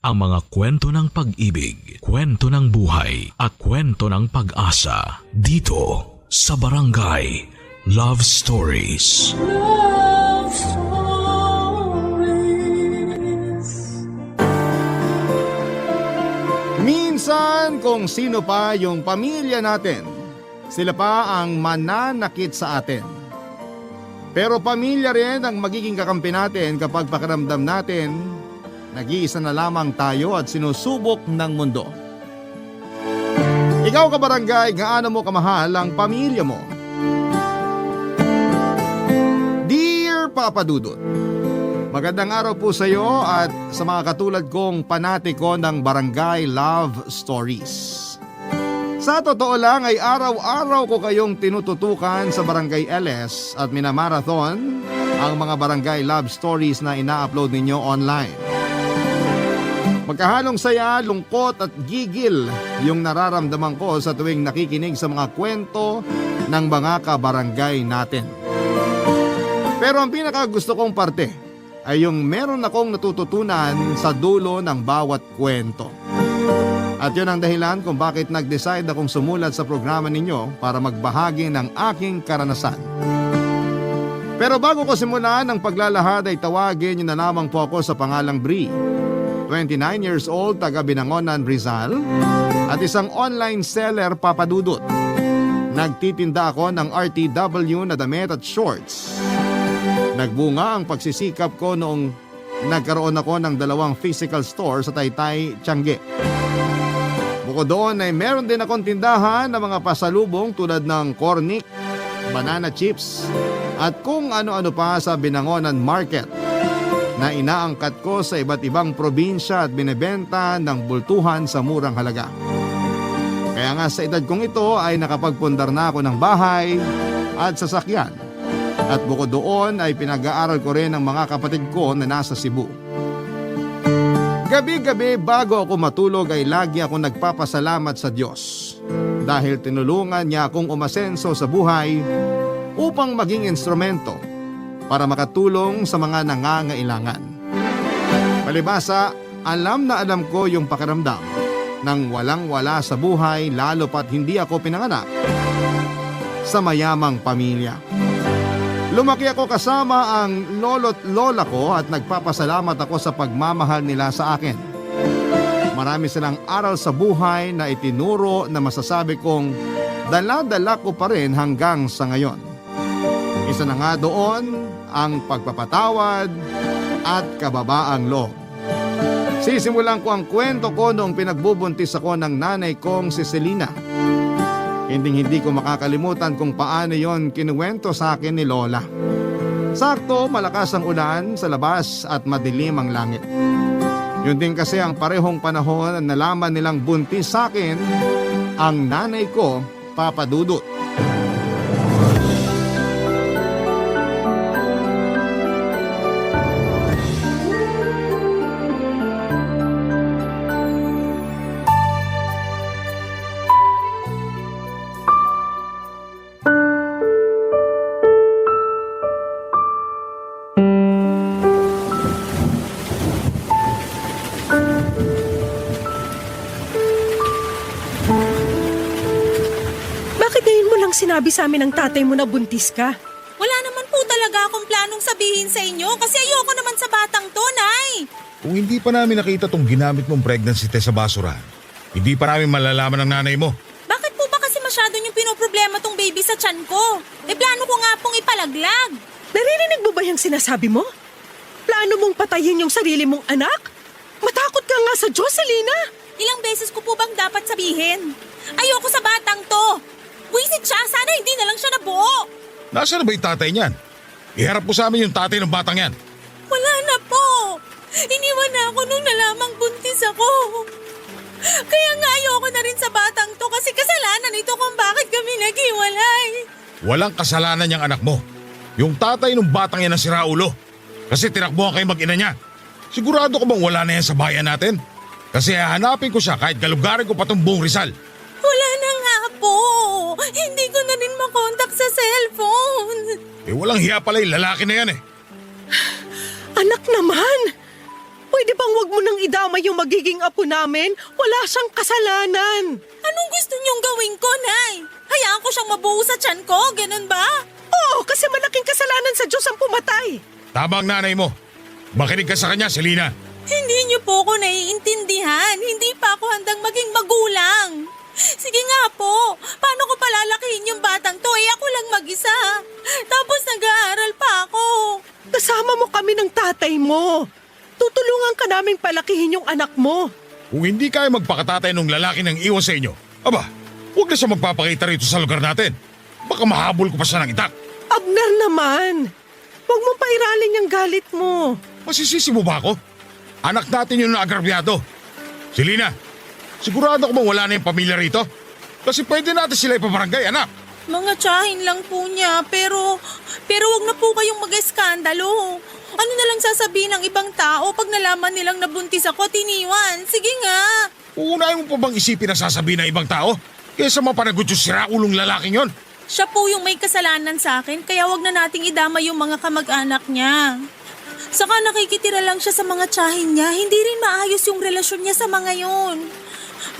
ang mga kwento ng pag-ibig, kwento ng buhay at kwento ng pag-asa dito sa Barangay Love Stories. Love Stories. Minsan kung sino pa yung pamilya natin, sila pa ang mananakit sa atin. Pero pamilya rin ang magiging kakampi natin kapag pakiramdam natin, nag-iisa na lamang tayo at sinusubok ng mundo. Ikaw kabarangay, gaano mo kamahal ang pamilya mo? Dear Papa Dudut, magandang araw po sa iyo at sa mga katulad kong panatiko ng Barangay Love Stories. Sa totoo lang ay araw-araw ko kayong tinututukan sa Barangay LS at minamarathon ang mga Barangay Love Stories na ina-upload ninyo online. Magkahalong saya, lungkot at gigil yung nararamdaman ko sa tuwing nakikinig sa mga kwento ng mga kabarangay natin. Pero ang pinakagusto kong parte ay yung meron akong natututunan sa dulo ng bawat kwento. At yun ang dahilan kung bakit nag-decide akong sumulat sa programa ninyo para magbahagi ng aking karanasan. Pero bago ko simulan ang paglalahad ay tawagin niyo na lamang po ako sa pangalang Bri. 29 years old, taga Binangonan, Rizal, at isang online seller papadudot. Nagtitinda ako ng RTW na damit at shorts. Nagbunga ang pagsisikap ko noong nagkaroon ako ng 2 physical store sa Taytay, Tiangge. Bukod doon ay meron din akong tindahan ng mga pasalubong tulad ng cornic, banana chips at kung ano-ano pa sa Binangonan Market na inaangkat ko sa iba't ibang probinsya at binebenta ng bultuhan sa murang halaga. Kaya nga sa edad kong ito ay nakapagpundar na ako ng bahay at sasakyan. At bukod doon ay pinag-aaral ko rin ang mga kapatid ko na nasa Cebu. Gabi-gabi bago ako matulog ay lagi ako nagpapasalamat sa Diyos dahil tinulungan niya akong umasenso sa buhay upang maging instrumento para makatulong sa mga nangangailangan. Palibhasa, alam na alam ko yung pakiramdam ng walang-wala sa buhay lalo pat hindi ako pinanganak sa mayamang pamilya. Lumaki ako kasama ang lolo't lola ko at nagpapasalamat ako sa pagmamahal nila sa akin. Marami silang aral sa buhay na itinuro na masasabi kong dala-dala ko pa rin hanggang sa ngayon. Isa na nga doon ang pagpapatawad at kababaang loob. Sisimulan ko ang kwento ko noong pinagbubuntis ako ng nanay kong si Selena. Hindi ko makakalimutan kung paano yon kinuwento sa akin ni Lola. Sakto, malakas ang ulan sa labas at madilim ang langit. Yun din kasi ang parehong panahon na nalaman nilang buntis sa akin ang nanay ko, Papa Dudut. Sinabi sa amin ng tatay mo na buntis ka. Wala naman po talaga akong planong sabihin sa inyo kasi ayoko naman sa batang to, Nay. Kung hindi pa namin nakita tong ginamit mong pregnancy test sa basurahan, hindi pa namin malalaman ng nanay mo. Bakit po ba kasi masyado niyong pinoproblema tong baby sa tiyan ko? Plano ko nga pong ipalaglag. Naririnig mo ba yung sinasabi mo? Plano mong patayin yung sarili mong anak? Matakot ka nga sa Diyos, Selena. Ilang beses ko po bang dapat sabihin? Ayoko sa batang to. Buisit siya, sana hindi na lang siya nabuo. Nasaan na ba yung tatay niyan? Iharap mo sa amin yung tatay ng batang yan. Wala na po. Iniwan na ako nung nalamang buntis ako. Kaya nga ayoko na rin sa batang to kasi kasalanan ito kung bakit kami naghiwalay. Walang kasalanan niyang anak mo. Yung tatay ng batang yan ang siraulo. Kasi tinakbuhan kayo mag-ina niya. Sigurado ko bang wala na yan sa bayan natin? Kasi hahanapin ko siya kahit galugarin ko pa itong buong Rizal. Wala na nga po. Hindi ko na rin makontak sa cellphone. Walang hiya pala yung lalaki na yan eh. Anak naman! Pwede bang wag mo nang idamay yung magiging apo namin? Wala siyang kasalanan. Anong gusto niyong gawin ko, Nay? Hayaan ko siyang mabuo sa tiyan ko, ganun ba? Oo, kasi malaking kasalanan sa Diyos ang pumatay. Tama ang nanay mo. Makinig ka sa kanya, Selena. Hindi niyo po ako naiintindihan. Hindi pa ako handang maging magulang. Sige nga po, paano ko palalakihin yung batang to? Ako lang mag-isa. Tapos nag-aaral pa ako. Kasama mo kami ng tatay mo. Tutulungan ka naming palakihin yung anak mo. Kung hindi kayo magpakatatay ng lalaki ng iwan sa inyo, aba, huwag na siya magpapakita rito sa lugar natin. Baka mahabol ko pa siya ng itak. Abner naman. Huwag mong pairalin yung galit mo. Masisisi mo ba ako? Anak natin yung naagrabyado. Selena, sigurado ko bang wala na yung pamilya rito? Kasi pwede natin sila ipabarangay, anak. Mga tsahin lang po niya, pero wag na po kayong mag-eskandalo. Ano na lang sasabihin ng ibang tao pag nalaman nilang nabuntis ako at iniwan? Sige nga. Uunahin mo pa bang isipin ang sasabihin ng ibang tao? Kaysa mapanagot yung siraulong lalaking yon. Siya po yung may kasalanan sa akin, kaya wag na nating idama yung mga kamag-anak niya. Saka nakikitira lang siya sa mga tsahin niya, hindi rin maayos yung relasyon niya sa mga yon.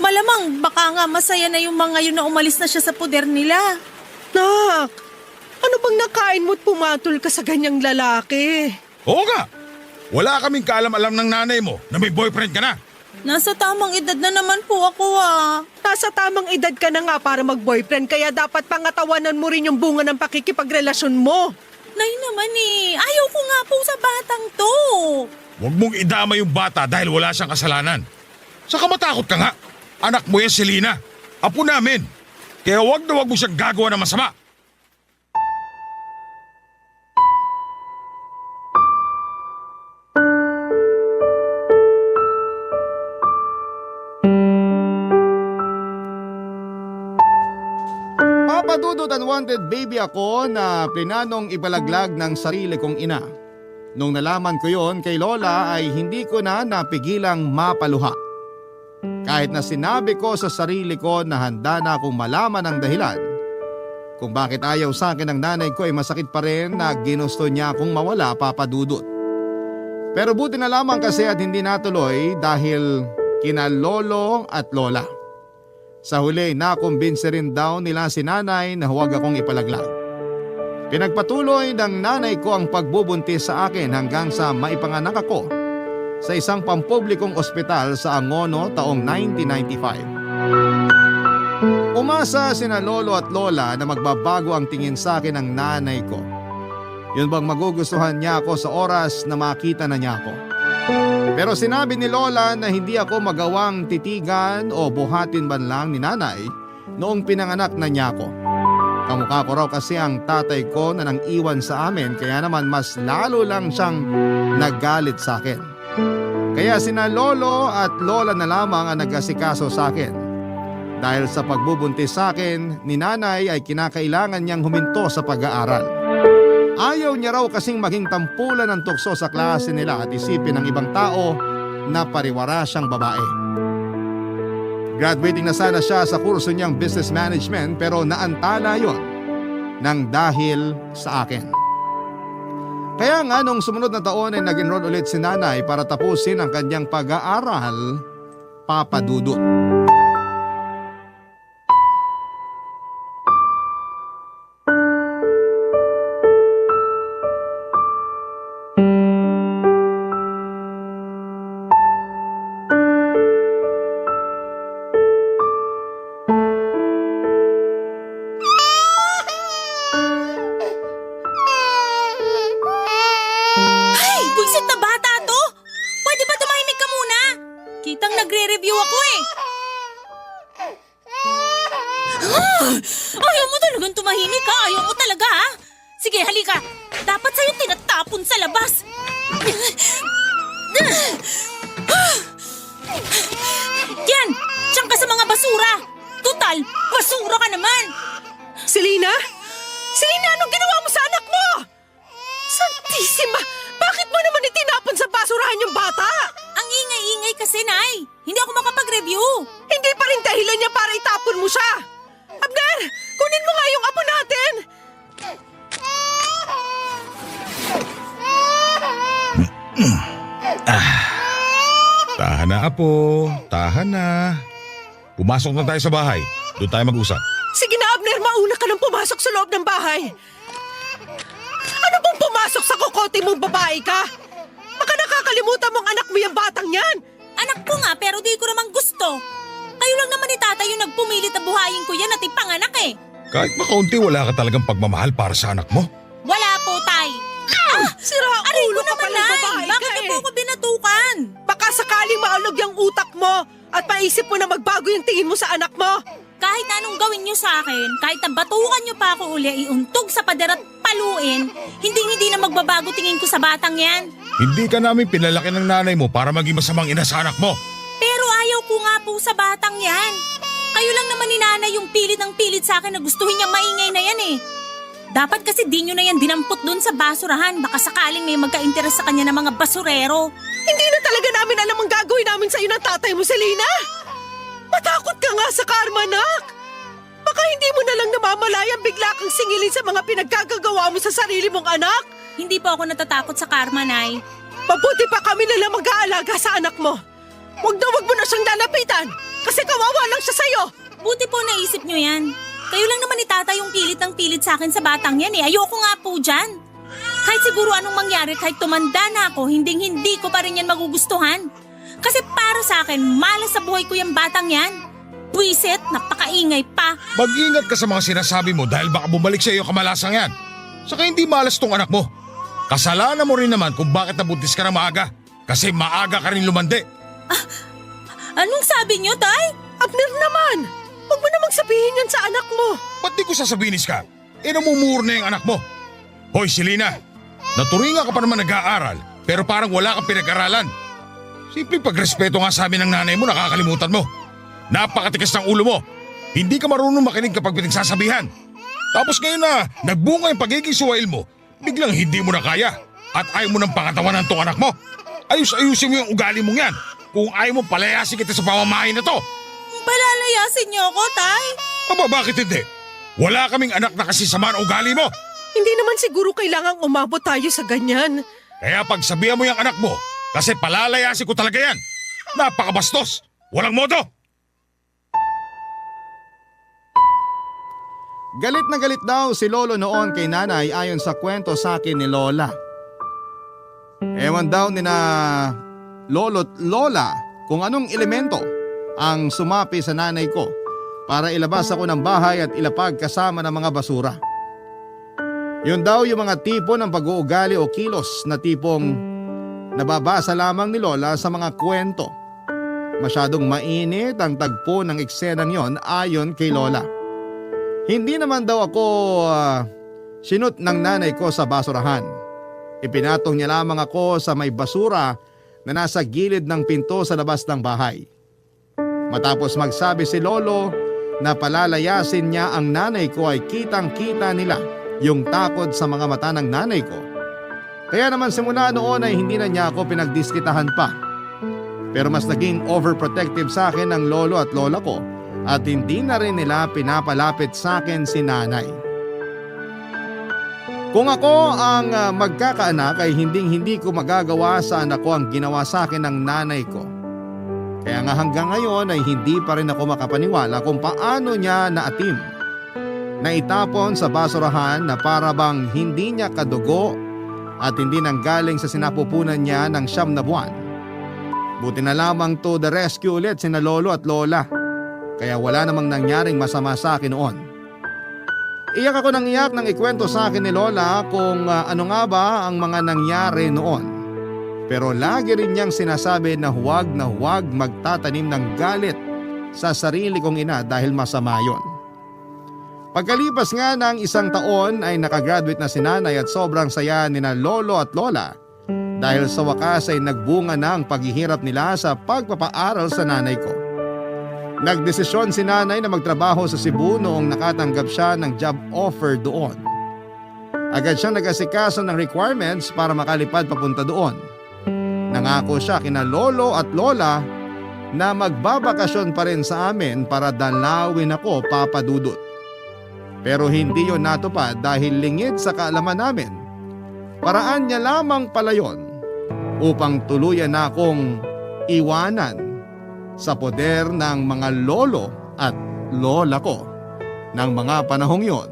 Malamang baka nga masaya na yung mga yun na umalis na siya sa poder nila. Nak, ano bang nakain mo't pumatol ka sa ganyang lalaki? Oo nga. Wala kaming kaalam-alam ng nanay mo na may boyfriend ka na. Nasa tamang edad na naman po ako ah. Nasa tamang edad ka na nga para mag-boyfriend, kaya dapat pangatawanan mo rin yung bunga ng pakikipagrelasyon mo. Nay naman ayaw ko nga po sa batang to. Huwag mong idama yung bata dahil wala siyang kasalanan. Saka matakot ka nga. Anak mo yan, Selena. Apo namin. Kaya huwag na huwag mo siyang gagawa ng masama. Papadudot unwanted baby ako na plinanong ipalaglag ng sarili kong ina. Nung nalaman ko yon kay Lola ay hindi ko na napigilang mapaluha. Kahit na sinabi ko sa sarili ko na handa na akong malaman ang dahilan kung bakit ayaw sa akin ng nanay ko ay masakit pa rin na ginusto niya akong mawala, papadudot. Pero buti na lamang kasi at hindi natuloy dahil kina lolo at lola. Sa huli, nakumbinse rin daw nila si nanay na huwag akong ipalaglag. Pinagpatuloy ng nanay ko ang pagbubuntis sa akin hanggang sa maipanganak ako sa isang pampublikong ospital sa Angono taong 1995. Umasa sina lolo at lola na magbabago ang tingin sa akin ng nanay ko. Yun bang magugustuhan niya ako sa oras na makita na niya ako. Pero sinabi ni lola na hindi ako magawang titigan o buhatin man lang ni nanay noong pinanganak na niya ako. Kamukha ko raw kasi ang tatay ko na nang iwan sa amin, kaya naman mas lalo lang siyang naggalit sa akin. Kaya sina lolo at lola na lamang ang nag-asikaso sa akin. Dahil sa pagbubuntis sa akin ni nanay ay kinakailangan niyang huminto sa pag-aaral. Ayaw niya raw kasing maging tampulan ng tukso sa klase nila at isipin ng ibang tao na pariwara siyang babae. Graduating na sana siya sa kurso niyang business management pero naantala yon ng dahil sa akin. Kaya nga nung sumunod na taon ay nag-enroll ulit si nanay para tapusin ang kanyang pag-aaral, papadudot. Ayaw mo talagang tumahimik ka? Ayaw mo talaga ha? Sige, halika. Dapat sa'yo tinatapon sa labas. Yan! Diyan ka sa mga basura. Total, basura ka naman. Selena? Selena, anong ginawa mo sa anak mo? Santisima! Bakit mo naman itinapon sa basurahan yung bata? Ang ingay-ingay kasi, Nay. Hindi ako makapag-review. Hindi pa rin dahilan niya para itapon mo siya. Abner, kunin mo nga yung apo natin. na apo, tahan na. Pumasok na tayo sa bahay. Doon tayo mag-usap. Sige na, Abner, mauna ka nang pumasok sa loob ng bahay. Ano bang pumasok sa kokote mong babae ka? Baka nakakalimutan mong anak mo yung batang yan. Anak ko nga pero di ko naman gusto. Kayo lang naman ni tatay yung nagpumilit na buhayin ko yan at ipanganak eh. Kahit makaunti wala ka talagang pagmamahal para sa anak mo. Wala po, tay. Sira Aray ulo ko ka naman, palang nay. babae Bakit ka niyo eh. po ako binatukan? Baka sakaling maalog yung utak mo at maisip mo na magbago yung tingin mo sa anak mo. Kahit anong gawin niyo sa akin, kahit na batukan niyo pa ako uli, iuntog sa pader at paluin, hindi na magbabago tingin ko sa batang yan. Hindi ka namin pinalaki ng nanay mo para maging masamang ina sa anak mo. Pero ayaw ko nga po sa batang yan. Kayo lang naman ni nanay yung pilit ng pilit sa akin na gustuhin niya maingay na yan eh. Dapat kasi di nyo na yan dinampot dun sa basurahan. Baka sakaling may magka-interes sa kanya ng mga basurero. Hindi na talaga namin alam ang gagawin namin sa'yo ng tatay mo, Selena. Matakot ka nga sa karma, nak. Baka hindi mo na lang namamalayan bigla kang singilin sa mga pinagkagagawa mo sa sarili mong anak. Hindi po ako natatakot sa karma, Nay. Mabuti pa kami na lang mag-aalaga sa anak mo. Huwag mo na siyang lalapitan kasi kawawa lang siya sa'yo. Buti po naisip nyo yan. Kayo lang naman ni tata yung pilit ng pilit sa akin sa batang yan eh. Ayoko nga po dyan. Kahit siguro anong mangyari, kahit tumanda na ako, hindi ko pa rin yan magugustuhan. Kasi para sa akin, malas sa buhay ko yung batang yan. Buisit, napakaingay pa. Mag-ingat ka sa mga sinasabi mo dahil baka bumalik sa iyo kamalasang yan. Saka hindi malas tong anak mo. Kasalanan mo rin naman kung bakit nabuntis ka na maaga. Kasi maaga ka rin lumandi. Anong sabi nyo, Tay? Abner naman, huwag mo namang sabihin yan sa anak mo. Ba't di ko sasabihin ka? Namumuro na yung anak mo. Hoy, Selena, naturingan ka pa naman nag-aaral pero parang wala kang pinag-aralan. Simpleng pagrespeto nga sa amin ng nanay mo, nakakalimutan mo. Napakatikas ng ulo mo. Hindi ka marunong makinig kapag pinagsasabihan. Tapos ngayon na nagbunga yung pagiging suwail mo, biglang hindi mo na kaya at ayaw mo ng pangatawanan tong anak mo. Ayusin mo yung ugali mong yan kung ayaw mo palayasin kita sa pamamahay na to. Palalayasin niyo ako, Tay? Aba, bakit hindi? Wala kaming anak na kasisama ang ugali mo. Hindi naman siguro kailangang umabot tayo sa ganyan. Kaya pagsabihan mo yung anak mo, kasi palalayasin ko talaga yan. Napakabastos. Walang modo. Galit na galit daw si Lolo noon kay nanay ayon sa kwento sa akin ni Lola. Ewan daw ni na Lolo't Lola kung anong elemento ang sumapi sa nanay ko para ilabas ako ng bahay at ilapag kasama ng mga basura. Yun daw yung mga tipo ng pag-uugali o kilos na tipong nababasa lamang ni Lola sa mga kwento. Masyadong mainit ang tagpo ng eksenang yon ayon kay Lola. Hindi naman daw ako sinut ng nanay ko sa basurahan. Ipinatong niya lamang ako sa may basura na nasa gilid ng pinto sa labas ng bahay. Matapos magsabi si Lolo na palalayasin niya ang nanay ko ay kitang-kita nila yung takot sa mga mata ng nanay ko. Kaya naman simula noon ay hindi na niya ako pinagdiskitahan pa. Pero mas naging overprotective sa akin ng lolo at lola ko at hindi na rin nila pinapalapit sa akin si nanay. Kung ako ang magkakaanak ay hindi ko magagawa sa anak ko ang ginawa sa akin ng nanay ko. Kaya nga hanggang ngayon ay hindi pa rin ako makapaniwala kung paano niya naatim na itapon sa basurahan na para bang hindi niya kadugo at hindi nanggaling sa sinapupunan niya ng 9 na buwan. Buti na lamang to the rescue ulit sina lolo at lola. Kaya wala namang nangyaring masama sa akin noon. Iyak ako ng iyak nang ikwento sa akin ni Lola kung ano nga ba ang mga nangyari noon. Pero lagi rin niyang sinasabi na huwag magtatanim ng galit sa sarili kong ina dahil masama yon. Pagkalipas nga ng 1 taon ay nakagraduate na si nanay at sobrang saya ni na lolo at lola dahil sa wakas ay nagbunga na ang paghihirap nila sa pagpapaaral sa nanay ko. Nagdesisyon si nanay na magtrabaho sa Cebu noong nakatanggap siya ng job offer doon. Agad siyang nag-asikaso ng requirements para makalipad papunta doon. Nangako siya kina lolo at lola na magbabakasyon pa rin sa amin para dalawin ako, Papa Dudut. Pero hindi yon natupad dahil lingid sa kaalaman namin. Paraan niya lamang pala yon upang tuluyan na akong iwanan sa poder ng mga lolo at lola ko ng mga panahong yon,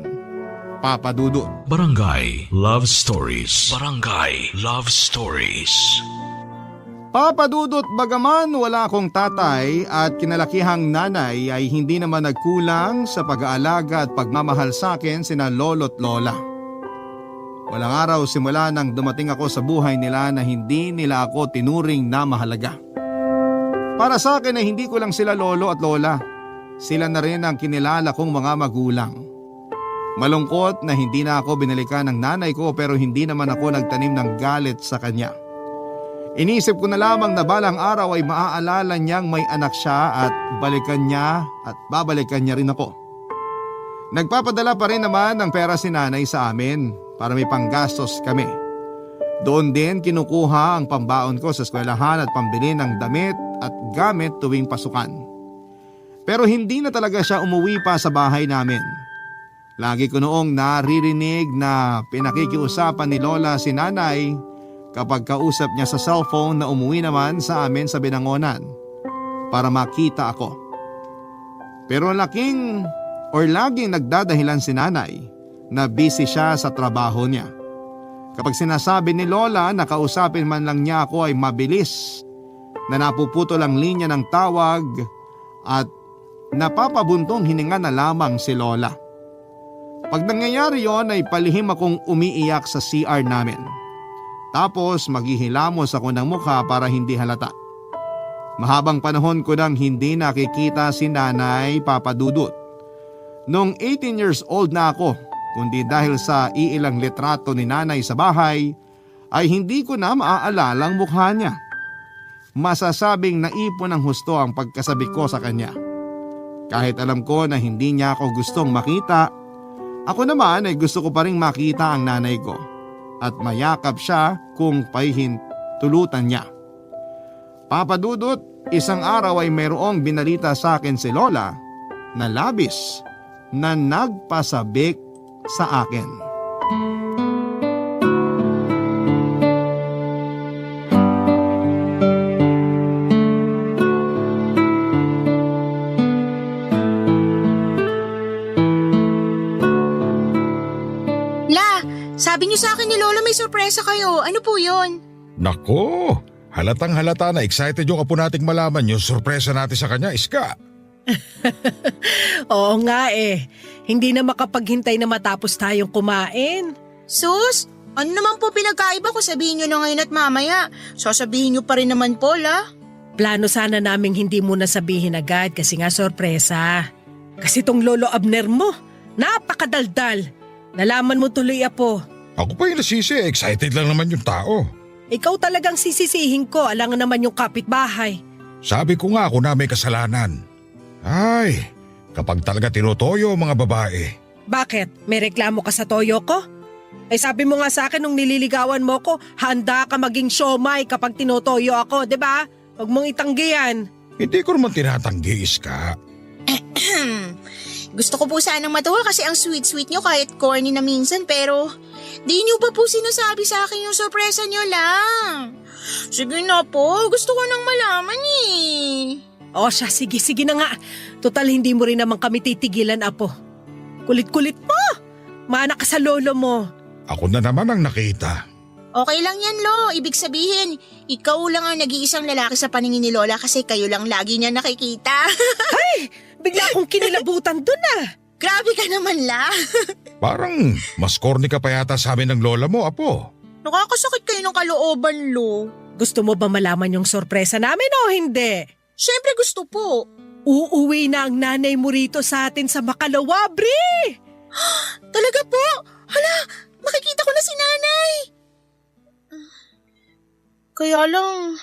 Papa Dudut. Barangay Love Stories. Barangay Love Stories. Papa Dudut, bagaman wala akong tatay at kinalakihang nanay ay hindi naman nagkulang sa pag-aalaga at pagmamahal sa akin sina lolo't lola. Walang araw simula nang dumating ako sa buhay nila na hindi nila ako tinuring na mahalaga. Para sa akin ay hindi ko lang sila lolo at lola. Sila na rin ang kinilala kong mga magulang. Malungkot na hindi na ako binalikan ng nanay ko pero hindi naman ako nagtanim ng galit sa kanya. Inisip ko na lamang na balang araw ay maaalala niyang may anak siya at balikan niya at babalikan niya rin ako. Nagpapadala pa rin naman ng pera si nanay sa amin para may panggastos kami. Doon din kinukuha ang pambaon ko sa eskwelahan at pambili ng damit at gamit tuwing pasukan. Pero hindi na talaga siya umuwi pa sa bahay namin. Lagi ko noong naririnig na pinakikiusapan ni Lola si nanay kapag kausap niya sa cellphone na umuwi naman sa amin sa Binangonan para makita ako. Pero laging nagdadahilan si nanay na busy siya sa trabaho niya. Kapag sinasabi ni Lola na kausapin man lang niya ako ay mabilis na napuputol ang linya ng tawag at napapabuntong hininga na lamang si Lola. Pag nangyayari yon ay palihim akong umiiyak sa CR namin. Tapos maghihilamos ako ng mukha para hindi halata. Mahabang panahon ko nang hindi nakikita si nanay, Papa Dudut. Noong 18 years old na ako, kundi dahil sa iilang litrato ni nanay sa bahay, ay hindi ko na maaalala ang mukha niya. Masasabing naipon ng husto ang pagkasabi ko sa kanya. Kahit alam ko na hindi niya ako gustong makita, ako naman ay gusto ko pa ring makita ang nanay ko at mayakap siya kung pahihintulutan niya. Papa Dudut, isang araw ay mayroong binalita sa akin si Lola na labis na nagpasabik sa akin. Sabi niyo sa akin ni Lola may sorpresa kayo. Ano po yun? Nako, halatang halata na excited yung apo nating malaman yung sorpresa natin sa kanya, Iska. Oo nga eh. Hindi na makapaghintay na matapos tayong kumain. Sus, ano naman po pinagkaiba ko? Sabihin niyo na ngayon at mamaya. Sasabihin niyo pa rin naman po, La. Plano sana naming hindi mo na sabihin agad kasi nga sorpresa. Kasi tong Lolo Abner mo, napakadaldal. Nalaman mo tuloy, Apo. Ako pa yung nasisi, excited lang naman yung tao. Ikaw talagang sisisihin ko, alangan naman yung kapitbahay. Sabi ko nga ako na may kasalanan. Ay, kapag talaga tinutoyo ang mga babae. Bakit? May reklamo ka sa toyo ko? Eh sabi mo nga sa akin nung nililigawan mo ko, handa ka maging siomay kapag tinutoyo ako, di ba? Huwag mong itanggi yan. Hindi ko naman tinatanggi, Iska. Gusto ko po sanang matuwa kasi ang sweet-sweet niyo kahit corny na minsan pero di niyo pa po sinasabi sa akin yung sorpresa niyo lang. Sige na po, gusto ko nang malaman eh. O siya, sige na nga. Total hindi mo rin naman kami titigilan, Apo. Kulit-kulit mo. Mana ka sa lolo mo. Ako na naman ang nakita. Okay lang yan, Lo. Ibig sabihin, ikaw lang ang nag-iisang lalaki sa paningin ni Lola kasi kayo lang lagi niya nakikita. Ay! Bigla akong kinilabutan dun ah. Grabe ka naman, La. Parang mas corny ka pa yata sa amin ng lola mo, Apo. Nakakasakit kayo ng kalooban, Lo. Gusto mo ba malaman yung sorpresa namin o hindi? Siyempre gusto po. Uuwi na ang nanay mo rito sa atin sa Makalawa, Bri! Talaga po? Hala, makikita ko na si nanay. Kaya lang,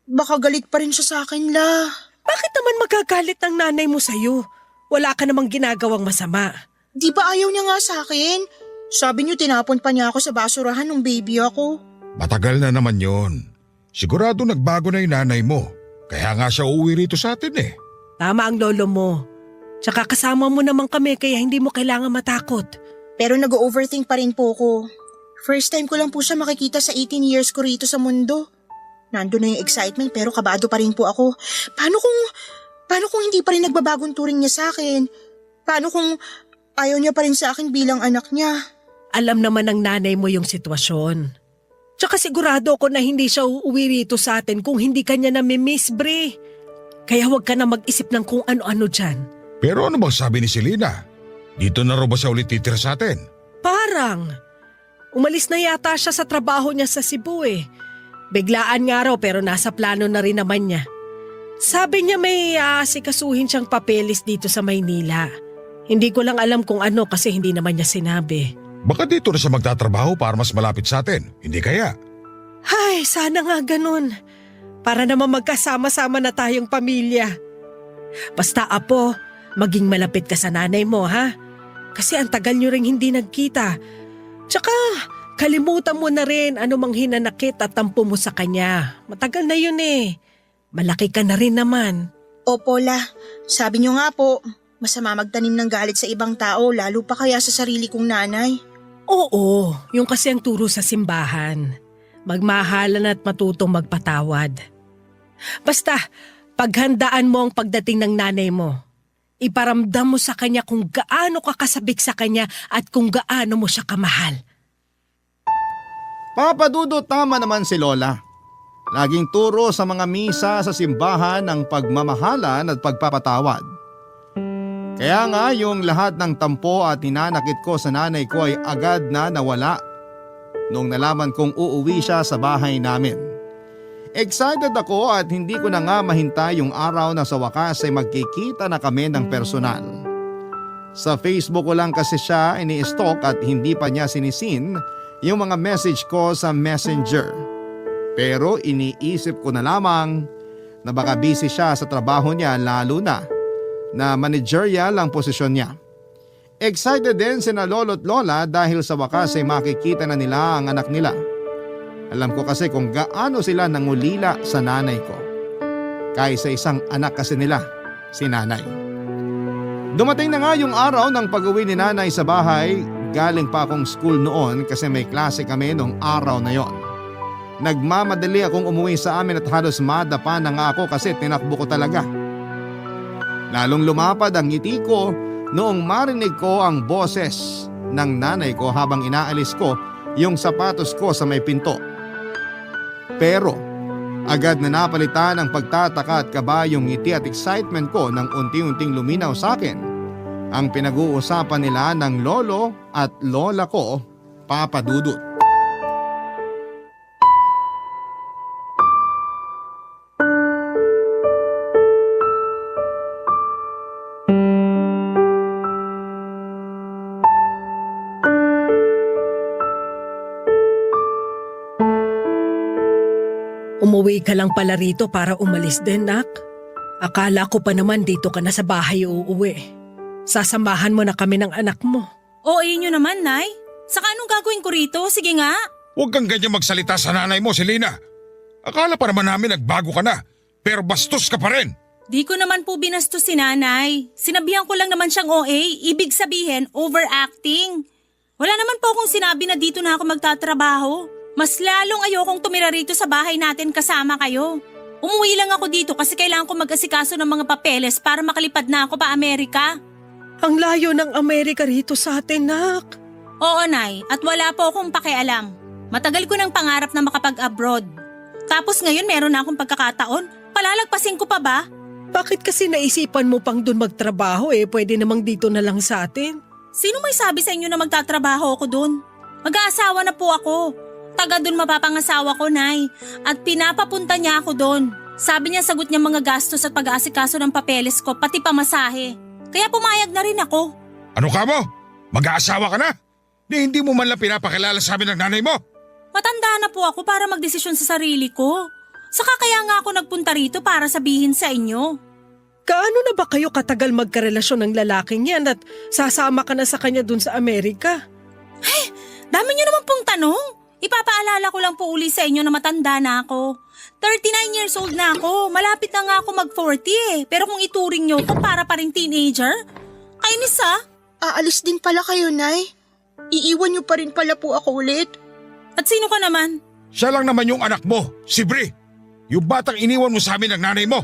baka galit pa rin siya sa akin, La. Bakit naman magagalit ng nanay mo sa'yo? Wala ka namang ginagawang masama. Di ba ayaw niya nga sa akin? Sabi niyo tinapon pa niya ako sa basurahan nung baby ako. Matagal na naman yon. Sigurado nagbago na yung nanay mo. Kaya nga siya uuwi rito sa atin eh. Tama ang lolo mo. Tsaka kasama mo naman kami kaya hindi mo kailangan matakot. Pero nag-overthink pa rin po ko. First time ko lang po siya makikita sa 18 years ko rito sa mundo. Nandun na yung excitement pero kabado pa rin po ako. Paano kung hindi pa rin nagbabagong turing niya sa akin? Paano kung ayaw niya pa rin sa akin bilang anak niya? Alam naman ng nanay mo yung sitwasyon. Tsaka sigurado ako na hindi siya uuwi rito sa atin kung hindi kanya nami-miss, Bre. Kaya huwag ka na mag-isip ng kung ano-ano dyan. Pero ano bang sabi ni Selena? Dito na raw ba siya ulit titira sa atin? Parang. Umalis na yata siya sa trabaho niya sa Cebu eh. Biglaan nga raw pero nasa plano na rin naman niya. Sabi niya may asikasuhin siyang papeles dito sa Maynila. Hindi ko lang alam kung ano kasi hindi naman niya sinabi. Baka dito na siya magtatrabaho para mas malapit sa atin, hindi kaya? Ay, sana nga ganun. Para naman magkasama-sama na tayong pamilya. Basta apo, maging malapit ka sa nanay mo ha? Kasi ang tagal niyo ring hindi nagkita. Tsaka kalimutan mo na rin anumang hinanakit at tampo mo sa kanya. Matagal na yun eh. Malaki ka na rin naman. Opo, La. Sabi niyo nga po, masama magtanim ng galit sa ibang tao lalo pa kaya sa sarili kong nanay. Oo, yung kasi ang turo sa simbahan. Magmahalan at matutong magpatawad. Basta, paghandaan mo ang pagdating ng nanay mo. Iparamdam mo sa kanya kung gaano ka kasabik sa kanya at kung gaano mo siya kamahal. Papa Dudut, tama naman si Lola. Laging turo sa mga misa sa simbahan ang pagmamahalan at pagpapatawad. Kaya nga yung lahat ng tampo at hinanakit ko sa nanay ko ay agad na nawala nung nalaman kong uuwi siya sa bahay namin. Excited ako at hindi ko na nga mahintay yung araw na sa wakas ay magkikita na kami ng personal. Sa Facebook ko lang kasi siya ini-stalk at hindi pa niya sinisin yung mga message ko sa Messenger. Pero iniisip ko na lamang na baka busy siya sa trabaho niya lalo na managerial ang posisyon niya. Excited din sina lolo't lola dahil sa wakas ay makikita na nila ang anak nila. Alam ko kasi kung gaano sila nangulila sa nanay ko. Kaysa isang anak kasi nila, si nanay. Dumating na nga yung araw ng pag-uwi ni nanay sa bahay. Galing pa akong school noon kasi may klase kami nung araw na yon. Nagmamadali akong umuwi sa amin at halos madapa na nga ako kasi tinakbo ko talaga. Lalong lumapad ang ngiti ko noong marinig ko ang boses ng nanay ko habang inaalis ko yung sapatos ko sa may pinto. Pero agad na napalitan ang pagtataka at kaba yung ngiti at excitement ko nang unti-unting luminaw sa akin ang pinag-uusapan nila ng lolo at lola ko, Papa Dudut. Umuwi ka lang pala rito para umalis din, nak. Akala ko pa naman dito ka na sa bahay uuwi. Sasamahan mo na kami ng anak mo. O inyo naman, Nay. Saka anong gagawin ko rito? Sige nga. Huwag kang ganyan magsalita sa nanay mo, Selena. Akala pa naman namin nagbago ka na, pero bastos ka pa rin. Di ko naman po binastos si Nanay. Sinabihan ko lang naman siyang OA, ibig sabihin overacting. Wala naman po akong sinabi na dito na ako magtatrabaho. Mas lalong ayokong tumira rito sa bahay natin kasama kayo. Umuwi lang ako dito kasi kailangan ko mag-asikaso ng mga papeles para makalipad na ako pa Amerika. Ang layo ng Amerika rito sa atin, nak. Oo, Nay, at wala po akong pakialam. Matagal ko ng pangarap na makapag-abroad. Tapos ngayon meron na akong pagkakataon. Palalagpasin ko pa ba? Bakit kasi naisipan mo pang dun magtrabaho pwede namang dito na lang sa atin? Sino may sabi sa inyo na magtatrabaho ako dun? Mag-aasawa na po ako. Taga dun mapapangasawa ko, Nay. At pinapapunta niya ako dun. Sabi niya sagot niya mga gastos at pag-aasikaso ng papeles ko, pati pamasahe. Kaya pumayag na rin ako. Ano ka mo? Mag-aasawa ka na? Hindi mo man lang pinapakilala sa amin ng nanay mo? Matanda na po ako para magdesisyon sa sarili ko. Saka kaya nga ako nagpunta rito para sabihin sa inyo. Kaano na ba kayo katagal magkarelasyon ng lalaking yan at sasama ka na sa kanya dun sa Amerika? Dami niyo naman pong tanong. Ipapaalala ko lang po uli sa inyo na matanda na ako. 39 years old na ako. Malapit na nga ako mag-40 Pero kung ituring niyo ko para pa rin teenager, kainis Aalis din pala kayo, Nay. Iiwan niyo pa rin pala po ako ulit. At sino ka naman? Siya lang naman yung anak mo, si Bri. Yung batang iniwan mo sa amin ng nanay mo.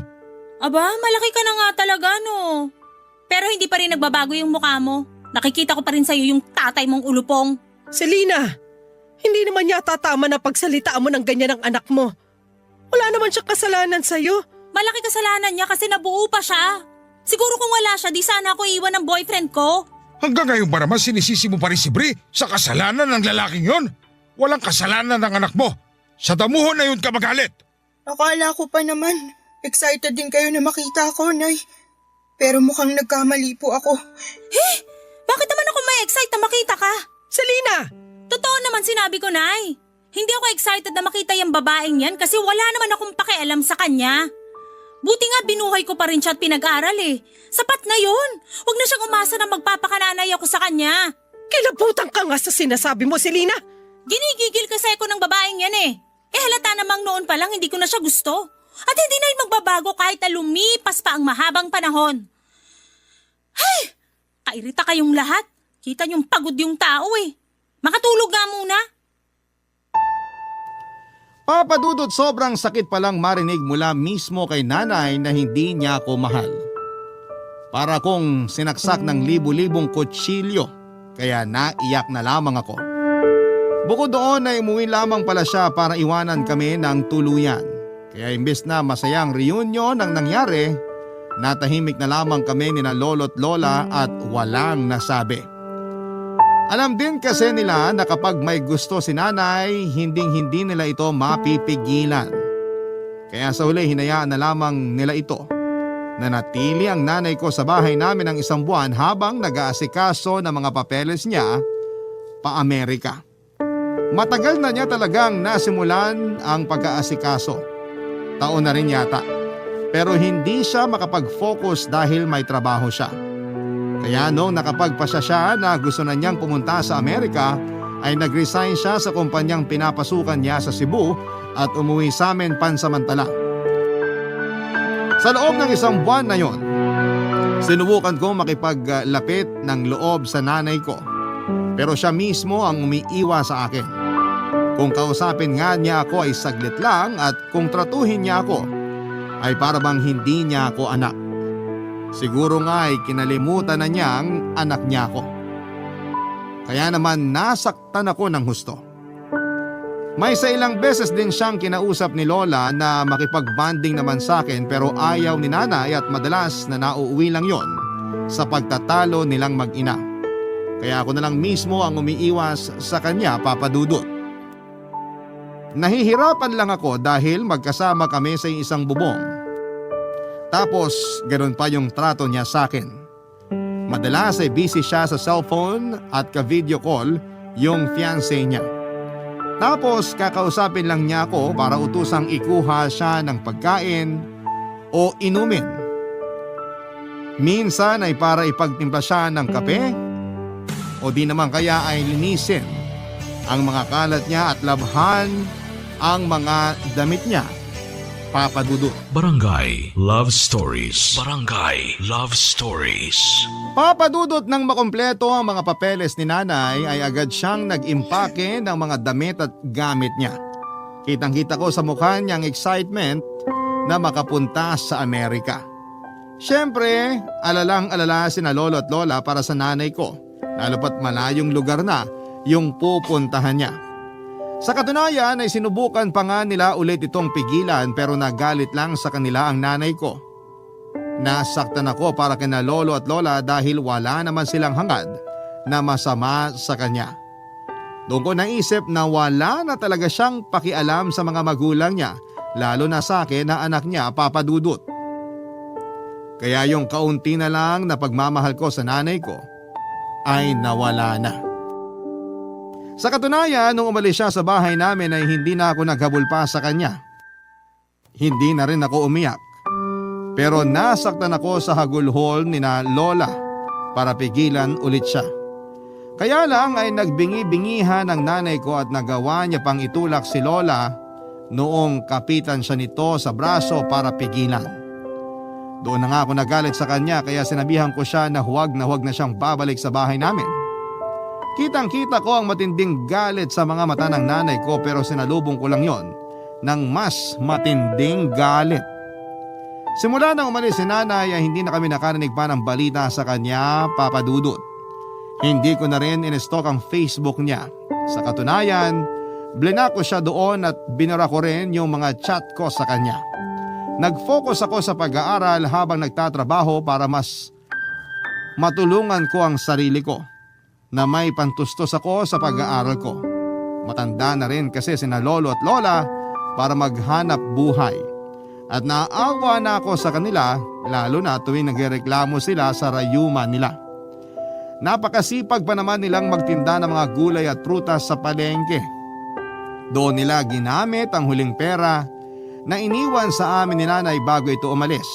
Aba, malaki ka na nga talaga, no? Pero hindi pa rin nagbabago yung mukha mo. Nakikita ko pa rin sa'yo yung tatay mong ulupong. Selena, hindi naman yata tama na pagsalitaan mo ng ganyan ang anak mo. Wala naman siyang kasalanan sa'yo. Malaki kasalanan niya kasi nabuo pa siya. Siguro kung wala siya, di sana ako iwan ng boyfriend ko. Hanggang ngayon ba naman sinisisi mo pa rin si Bri sa kasalanan ng lalaking yon? Walang kasalanan ng anak mo. Sa damuhon na yun ka magalit. Akala ko pa naman, excited din kayo na makita ako, Nay. Pero mukhang nagkamali po ako. Bakit naman ako ma-excite na makita ka? Selena! Totoo naman sinabi ko, Nay. Hindi ako excited na makita yung babaeng yan kasi wala naman akong pakialam sa kanya. Buti nga binuhay ko pa rin siya at pinag-aral eh. Sapat na yun. Huwag na siyang umasa na magpapakananay ako sa kanya. Kilabutan ka nga sa sinasabi mo, Selena. Ginigigil kasi ako ng babaeng yan eh. Halata namang noon pa lang hindi ko na siya gusto. At hindi na yun magbabago kahit na lumipas pa ang mahabang panahon. Ay! Kairita kayong lahat. Kita niyong pagod yung tao eh. Makatulog nga muna. Papa Dudut, sobrang sakit palang marinig mula mismo kay nanay na hindi niya ako mahal. Para kong sinaksak ng libu-libong kutsilyo, kaya naiyak na lamang ako. Bukod doon ay umuwi lamang pala siya para iwanan kami ng tuluyan. Kaya imbes na masayang reunion ang nangyari, natahimik na lamang kami ni na lolo't lola at walang nasabi. Alam din kasi nila na kapag may gusto si nanay, hindi nila ito mapipigilan. Kaya sa huli hinayaan na lamang nila ito. Nanatili ang nanay ko sa bahay namin ng 1 buwan habang nag-aasikaso ng mga papeles niya pa Amerika. Matagal na niya talagang nasimulan ang pag-aasikaso. Taon na rin yata. Pero hindi siya makapag-focus dahil may trabaho siya. Kaya nung nakapagpasya siya na gusto na niyang pumunta sa Amerika, ay nag-resign siya sa kumpanyang pinapasukan niya sa Cebu at umuwi sa amin pansamantala. Sa loob ng 1 buwan na yon, sinubukan ko makipaglapit ng loob sa nanay ko. Pero siya mismo ang umiiwa sa akin. Kung kausapin nga niya ako ay saglit lang at kung tratuhin niya ako ay para bang hindi niya ako anak. Siguro nga ay kinalimutan na niyang anak niya ako. Kaya naman nasaktan ako ng husto. May sa ilang beses din siyang kinausap ni Lola na makipag-bonding naman sa akin pero ayaw ni nanay at madalas na nauuwi lang yon sa pagtatalo nilang mag-ina. Kaya ako na lang mismo ang umiiwas sa kanya, Papa Dudut. Nahihirapan lang ako dahil magkasama kami sa isang bubong. Tapos ganoon pa yung trato niya sa akin. Madalas ay busy siya sa cellphone at ka-video call yung fiancé niya. Tapos kakausapin lang niya ako para utusang ikuha siya ng pagkain o inumin. Minsan ay para ipagtimpla siya ng kape o di naman kaya ay linisin ang mga kalat niya at labhan ang mga damit niya, Papa Dudut. Barangay Love Stories. Barangay Love Stories. Papa Dudut, nang makumpleto ang mga papeles ni nanay ay agad siyang nag-impake ng mga damit at gamit niya. Kitang-kita ko sa mukha niyang excitement na makapunta sa Amerika. Siyempre, alalang-alala sina lolo at lola para sa nanay ko, lalo pat malayong lugar na yung pupuntahan niya. Sa katunayan ay sinubukan pa nga nila ulit itong pigilan pero nagalit lang sa kanila ang nanay ko. Nasaktan ako para kina lolo at lola dahil wala naman silang hangad na masama sa kanya. Doon ko naisip na wala na talaga siyang pakialam sa mga magulang niya, lalo na sa akin na anak niya, Papa Dudut. Kaya yung kaunti na lang na pagmamahal ko sa nanay ko ay nawala na. Sa katunayan, nung umalis siya sa bahay namin ay hindi na ako naghabol pa sa kanya. Hindi na rin ako umiyak. Pero nasaktan ako sa hagulhol ni na Lola para pigilan ulit siya. Kaya lang ay nagbingi-bingihan ng nanay ko at nagawa niya pang itulak si Lola noong kapitan siya nito sa braso para pigilan. Doon na nga ako nagalit sa kanya kaya sinabihan ko siya na huwag na siyang babalik sa bahay namin. Kitang-kita ko ang matinding galit sa mga mata ng nanay ko pero sinalubong ko lang yon ng mas matinding galit. Simula nang umalis si nanay ay hindi na kami nakarinig pa ng balita sa kanya, Papa Dudut. Hindi ko na rin in-stalk ang Facebook niya. Sa katunayan, blinak ko siya doon at binura ko rin yung mga chat ko sa kanya. Nag-focus ako sa pag-aaral habang nagtatrabaho para mas matulungan ko ang sarili ko na may pantustos ako sa pag-aaral ko. Matanda na rin kasi sina lolo at lola para maghanap buhay. At naaawa na ako sa kanila lalo na tuwing nagreklamo sila sa rayuma nila. Napakasipag pa naman nilang magtinda ng mga gulay at prutas sa palengke. Doon nila ginamit ang huling pera na iniwan sa amin ni nanay bago ito umalis.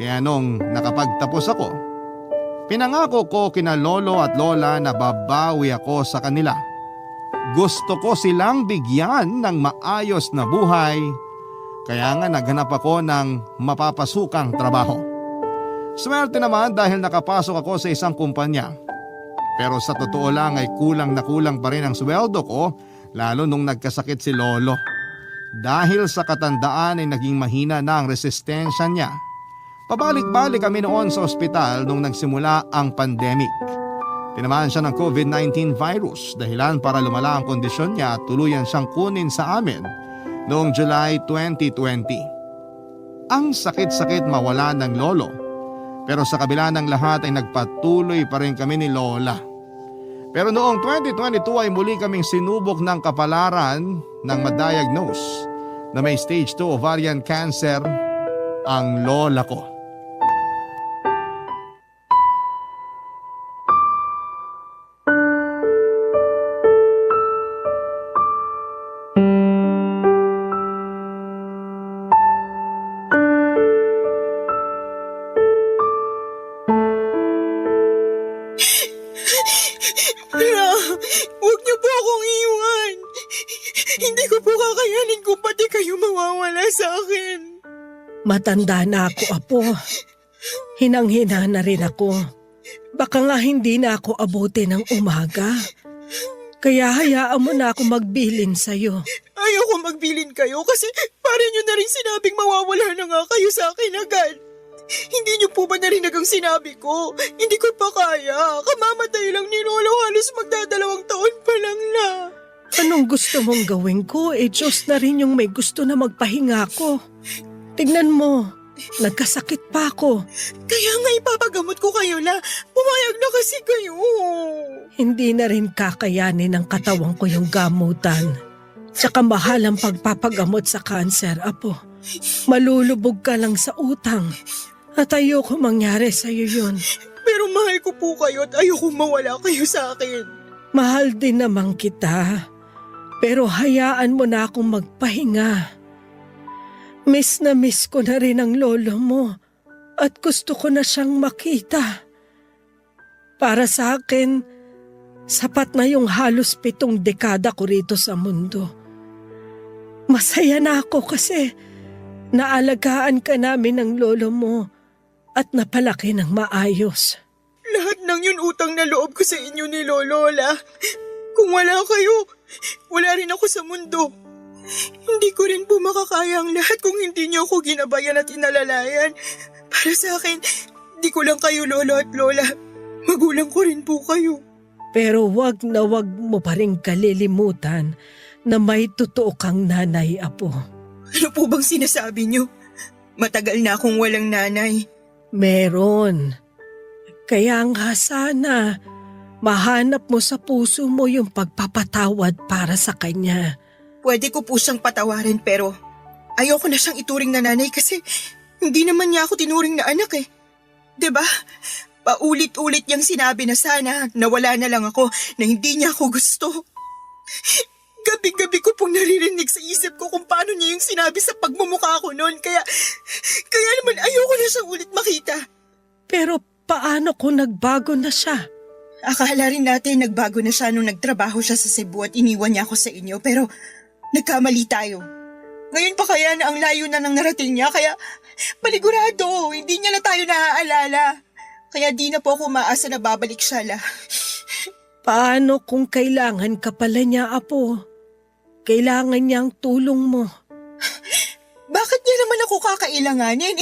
Kaya nung nakapagtapos ako, pinangako ko kina lolo at lola na babawi ako sa kanila. Gusto ko silang bigyan ng maayos na buhay, kaya nga naghanap ako ng mapapasukang trabaho. Swerte naman dahil nakapasok ako sa isang kumpanya. Pero sa totoo lang ay kulang na kulang pa rin ang sweldo ko lalo nung nagkasakit si lolo. Dahil sa katandaan ay naging mahina na ang resistensya niya. Pabalik-balik kami noon sa ospital nung nagsimula ang pandemic. Tinamaan siya ng COVID-19 virus dahilan para lumala ang kondisyon niya at tuluyan siyang kunin sa amin noong July 2020. Ang sakit-sakit mawala ng lolo, pero sa kabila ng lahat ay nagpatuloy pa rin kami ni lola. Pero noong 2022 ay muli kaming sinubok ng kapalaran nang ma-diagnose na may stage 2 ovarian cancer ang lola ko. Huwag niyo po akong iwan. Hindi ko po kakayanin kung pati kayo mawawala sa akin. Matanda na ako, Apo. Hinang-hina na rin ako. Baka nga hindi na ako abuti ng umaga. Kaya hayaan mo na ako magbilin sa'yo. Ayoko magbilin kayo kasi parang niyo na rin sinabing mawawala na nga kayo sa akin agad. Hindi niyo po ba narinig ang sinabi ko? Hindi ko pa kaya. Kamamatay lang ni Lolo, halos magdadalawang taon pa lang na. Anong gusto mong gawin ko? Diyos na rin yung may gusto na magpahinga ko. Tignan mo, nagkasakit pa ako. Kaya nga ipapagamot ko kayo na. Pumayag na kasi kayo. Hindi na rin kakayanin ng katawan ko yung gamutan. Tsaka mahal ang pagpapagamot sa kanser, Apo. Malulubog ka lang sa utang. At ayoko mangyari sa'yo yun. Pero mahal ko po kayo at ayoko mawala kayo sa akin. Mahal din naman kita. Pero hayaan mo na akong magpahinga. Miss na miss ko na rin ang lolo mo. At gusto ko na siyang makita. Para sa akin, sapat na yung halos 7 dekada ko rito sa mundo. Masaya na ako kasi naalagaan ka namin ng lolo mo at napalaki ng maayos. Lahat ng yun utang na loob ko sa inyo ni Lolola. Kung wala kayo, wala rin ako sa mundo. Hindi ko rin po makakaya ang lahat kung hindi niyo ako ginabayan at inalalayan. Para sa akin, di ko lang kayo lolo at lola. Magulang ko rin po kayo. Pero wag na wag mo pa rin kalilimutan na may totoo kang nanay, Apo. Ano po bang sinasabi niyo? Matagal na akong walang nanay. Meron. Kaya nga sana mahanap mo sa puso mo yung pagpapatawad para sa kanya. Pwede ko po siyang patawarin pero ayoko na siyang ituring na nanay kasi hindi naman niya ako tinuring na anak eh. 'Di ba? Paulit-ulit niyang sinabi na sana nawala na lang ako na hindi niya ako gusto. Gabi-gabi ko pong naririnig sa isip ko kung paano niya yung sinabi sa pagmumukha ko noon. Kaya naman ayoko na siyang ulit makita. Pero paano kung nagbago na siya? Akala rin natin nagbago na siya nung nagtrabaho siya sa Cebu at iniwan niya ako sa inyo. Pero nagkamali tayo. Ngayon pa kaya na ang layo na nang narating niya. Kaya panigurado, hindi niya na tayo naaalala. Kaya di na po ako maasa na babalik siya la. Paano kung kailangan ka pala niya, Apo? Kailangan niya ang tulong mo. Bakit niya naman ako kakailanganin?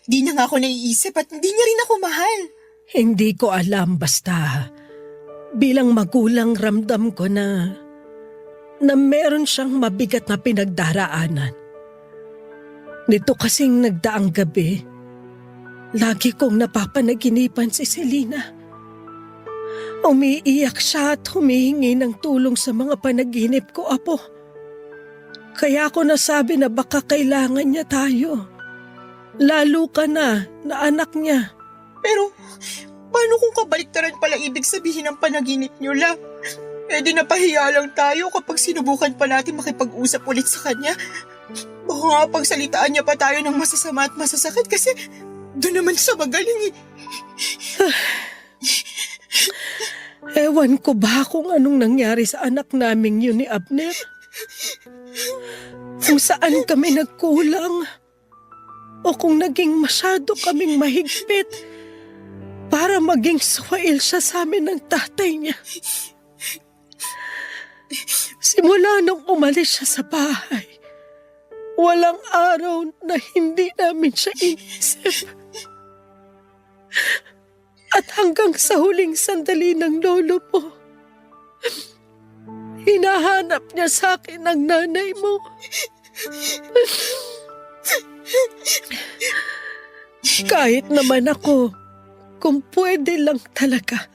Di na nga ako naiisip at hindi niya rin ako mahal. Hindi ko alam, basta bilang magulang ramdam ko na meron siyang mabigat na pinagdaraanan. Nito kasing nagdaang gabi, lagi kong napapanaginipan si Selena. Umiiyak siya at humihingi ng tulong sa mga panaginip ko, Apo. Kaya ako nasabi na baka kailangan niya tayo. Lalo ka na anak niya. Pero paano kung kabaliktaran pala ibig sabihin ng panaginip niyo, La? Di napahiya lang tayo kapag sinubukan pa natin makipag-usap ulit sa kanya. Baka nga pagsalitaan niya pa tayo ng masasama at masasakit kasi doon naman siya magaling. Ewan ko ba kung anong nangyari sa anak naming yun ni Abner? Kung saan kami nagkulang o kung naging masyado kaming mahigpit para maging swail siya sa amin ng tatay niya. Simula nung umalis siya sa bahay, walang araw na hindi namin siya inisip. At hanggang sa huling sandali ng lolo mo, hinahanap niya sa akin ang nanay mo. Kahit naman ako, kung pwede lang talaga,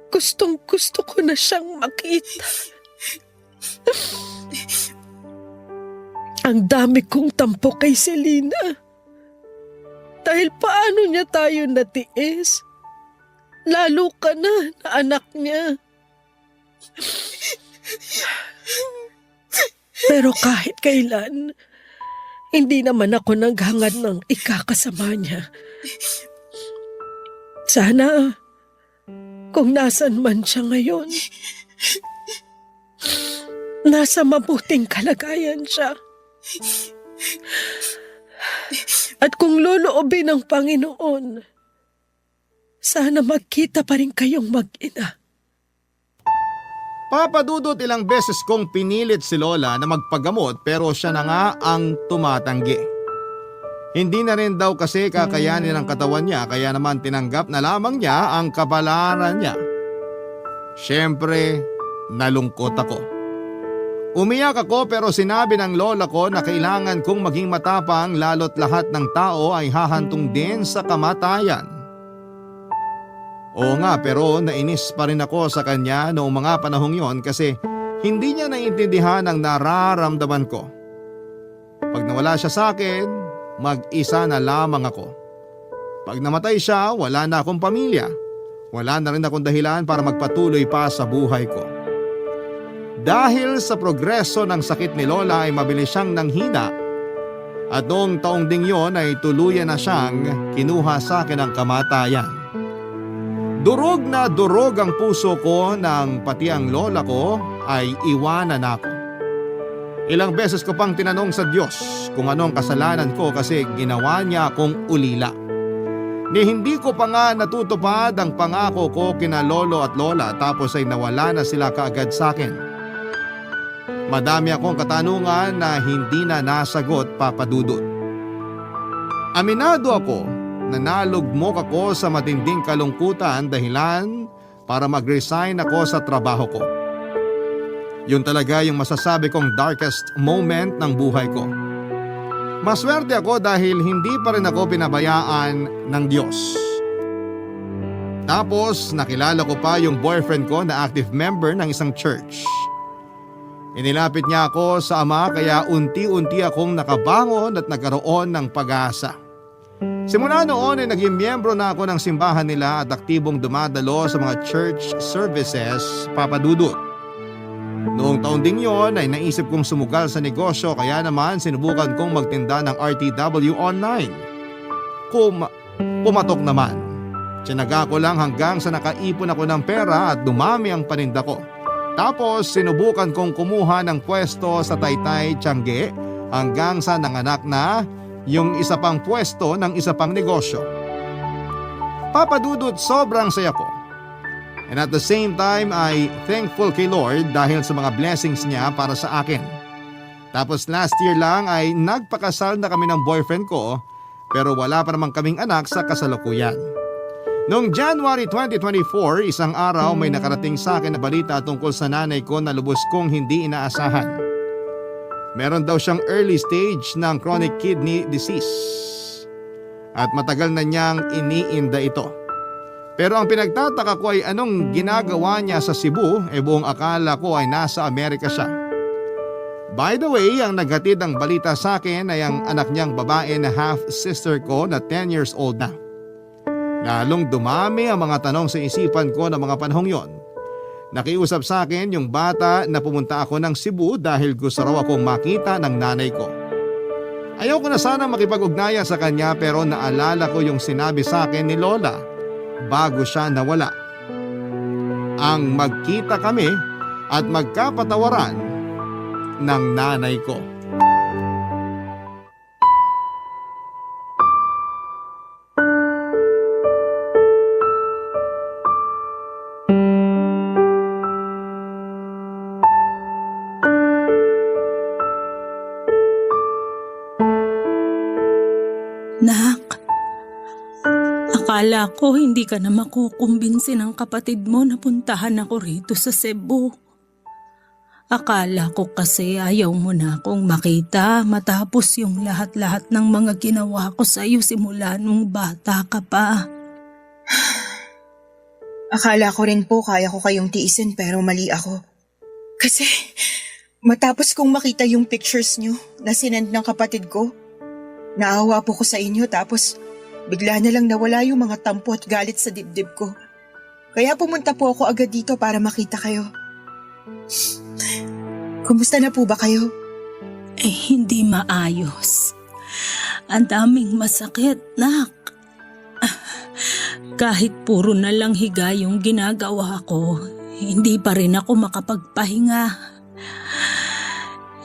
gustong-gusto ko na siyang makita. Ang dami kong tampo kay Selena. Dahil paano niya tayo natiis? Lalo ka na anak niya. Pero kahit kailan, hindi naman ako naghangad ng ikakasama niya. Sana, kung nasan man siya ngayon, nasa mabuting kalagayan siya. At kung loloobin ng Panginoon, sana magkita pa rin kayong mag-ina. Papa Dudut, ilang beses kong pinilit si Lola na magpagamot pero siya na nga ang tumatanggi. Hindi na rin daw kasi kakayanin ng katawan niya kaya naman tinanggap na lamang niya ang kapalaran niya. Siyempre, nalungkot ako. Umiyak ako pero sinabi ng lola ko na kailangan kong maging matapang lalo't lahat ng tao ay hahantong din sa kamatayan. Oo nga, pero nainis pa rin ako sa kanya noong mga panahong yon kasi hindi niya naiintindihan ang nararamdaman ko. Pag nawala siya sa akin, mag-isa na lamang ako. Pag namatay siya, wala na akong pamilya. Wala na rin akong dahilan para magpatuloy pa sa buhay ko. Dahil sa progreso ng sakit ni Lola ay mabilis siyang nanghina at noong taong ding yon ay tuluyan na siyang kinuha sa akin ang kamatayan. Durog na durog ang puso ko nang pati ang lola ko ay iwanan ako. Ilang beses ko pang tinanong sa Diyos kung anong kasalanan ko kasi ginawa niya akong ulila. Ni hindi ko pa nga natutupad ang pangako ko kina lolo at lola tapos ay nawala na sila kaagad sa akin. Madami akong katanungan na hindi na nasagot, Papa Dudut. Aminado ako na nalugmok ako sa matinding kalungkutan dahilan para mag-resign ako sa trabaho ko. Yun talaga yung masasabi kong darkest moment ng buhay ko. Maswerte ako dahil hindi pa rin ako pinabayaan ng Diyos. Tapos nakilala ko pa yung boyfriend ko na active member ng isang church. Inilapit niya ako sa ama kaya unti-unti akong nakabangon at nagkaroon ng pag-asa. Simula noon ay naging miyembro na ako ng simbahan nila at aktibong dumadalo sa mga church services, Papa Dudut. Noong taon ding yon ay naisip kong sumugal sa negosyo kaya naman sinubukan kong magtinda ng RTW online. Pumatok naman. Tinaga ko lang hanggang sa nakaipon ako ng pera at dumami ang paninda ko. Tapos sinubukan kong kumuha ng pwesto sa Taytay, Tiangge hanggang sa nanganak na yung isa pang pwesto ng isa pang negosyo. Papa Dudut, sobrang saya ko. And at the same time ay thankful kay Lord dahil sa mga blessings niya para sa akin. Tapos last year lang ay nagpakasal na kami ng boyfriend ko pero wala pa naman kaming anak sa kasalukuyan. Noong January 2024, isang araw may nakarating sa akin na balita tungkol sa nanay ko na lubos kong hindi inaasahan. Meron daw siyang early stage ng chronic kidney disease at matagal na niyang iniinda ito. Pero ang pinagtataka ko ay anong ginagawa niya sa Cebu, buong akala ko ay nasa Amerika siya. By the way, ang naghatid ng balita sa akin ay ang anak niyang babae na half-sister ko na 10 years old na. Lalong dumami ang mga tanong sa isipan ko ng mga panahong yon. Nakiusap sa akin yung bata na pumunta ako ng Cebu dahil gusto raw akong makita ng nanay ko. Ayaw ko na sana makipag-ugnaya sa kanya pero naalala ko yung sinabi sa akin ni Lola bago siya nawala. Ang magkita kami at magkapatawaran ng nanay ko. Nak, akala ko hindi ka na makukumbinsi ng kapatid mo na puntahan ako rito sa Cebu. Akala ko kasi ayaw mo na akong makita matapos yung lahat-lahat ng mga ginawa ko sa iyo simula nung bata ka pa. Akala ko rin po kaya ko kayong tiisin pero mali ako. Kasi matapos kong makita yung pictures nyo na sinend ng kapatid ko, naawa po ko sa inyo tapos bigla na lang nawala yung mga tampo at galit sa dibdib ko. Kaya pumunta po ako agad dito para makita kayo. Kumusta na po ba kayo? Hindi maayos. Ang daming masakit, nak. Kahit puro na lang higa yung ginagawa ko, hindi pa rin ako makapagpahinga.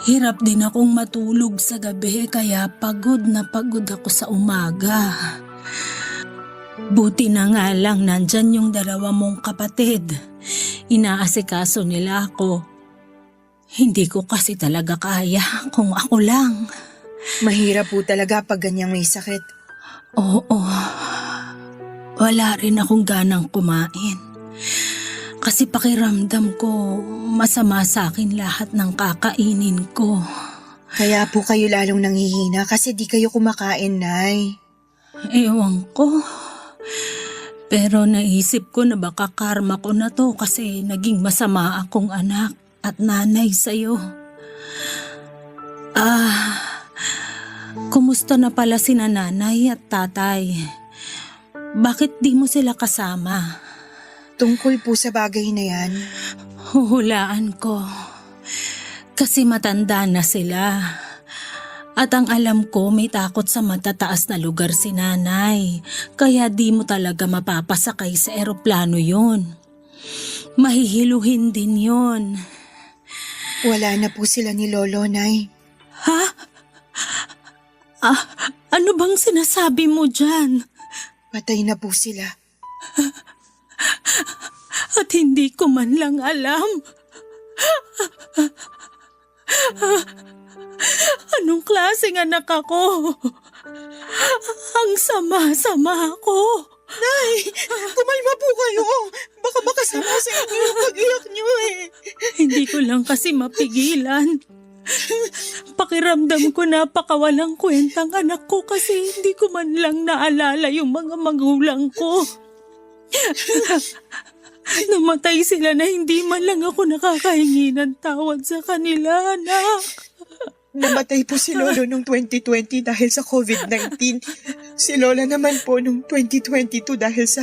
Hirap din akong matulog sa gabi kaya pagod na pagod ako sa umaga. Buti na nga lang nandyan yung dalawa mong kapatid. Inaasikaso nila ako. Hindi ko kasi talaga kaya kung ako lang. Mahirap po talaga pag ganyang may sakit. Oo. Wala rin akong ganang kumain. Kasi pakiramdam ko masama sa akin lahat ng kakainin ko. Kaya po kayo lalong nanghihina kasi di kayo kumakain, Nay. Ewan ko. Pero naisip ko na baka karma ko na to kasi naging masama akong anak at nanay sa'yo. Kumusta na pala sina nanay at tatay? Bakit di mo sila kasama? Tungkol po sa bagay na yan. Huhulaan ko. Kasi matanda na sila. At ang alam ko may takot sa matataas na lugar si nanay. Kaya di mo talaga mapapasakay sa eroplano yun. Mahihiluhin din yun. Wala na po sila ni Lolo, Nay. Ha? Ano bang sinasabi mo dyan? Patay na po sila. At hindi ko man lang alam. Anong klaseng anak ako? Ang sama-sama ko. Nay, kumalma po kayo. Baka makasama sa inyo yung pag-iyak niyo eh. Hindi ko lang kasi mapigilan. Pakiramdam ko napakawalang kwentang anak ko kasi hindi ko man lang naalala yung mga magulang ko. Namatay sila na hindi man lang ako nakakahingi ng tawad sa kanila, anak. Namatay po si Lolo noong 2020 dahil sa COVID-19. Si Lola naman po noong 2022 dahil sa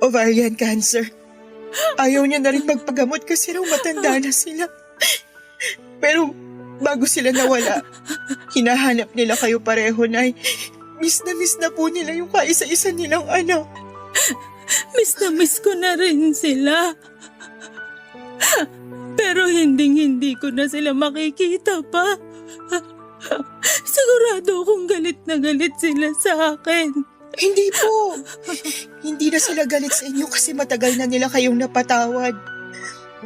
ovarian cancer. Ayaw niya na rin magpagamot kasi raw matanda na sila. Pero bago sila nawala, hinahanap nila kayo pareho, Nay. Miss na po nila yung kaisa-isa nilang anak. Miss na miss ko na rin sila. Pero hindi ko na sila makikita pa. Sigurado akong galit na galit sila sa akin. Hindi po. Hindi na sila galit sa inyo kasi matagal na nila kayong napatawad.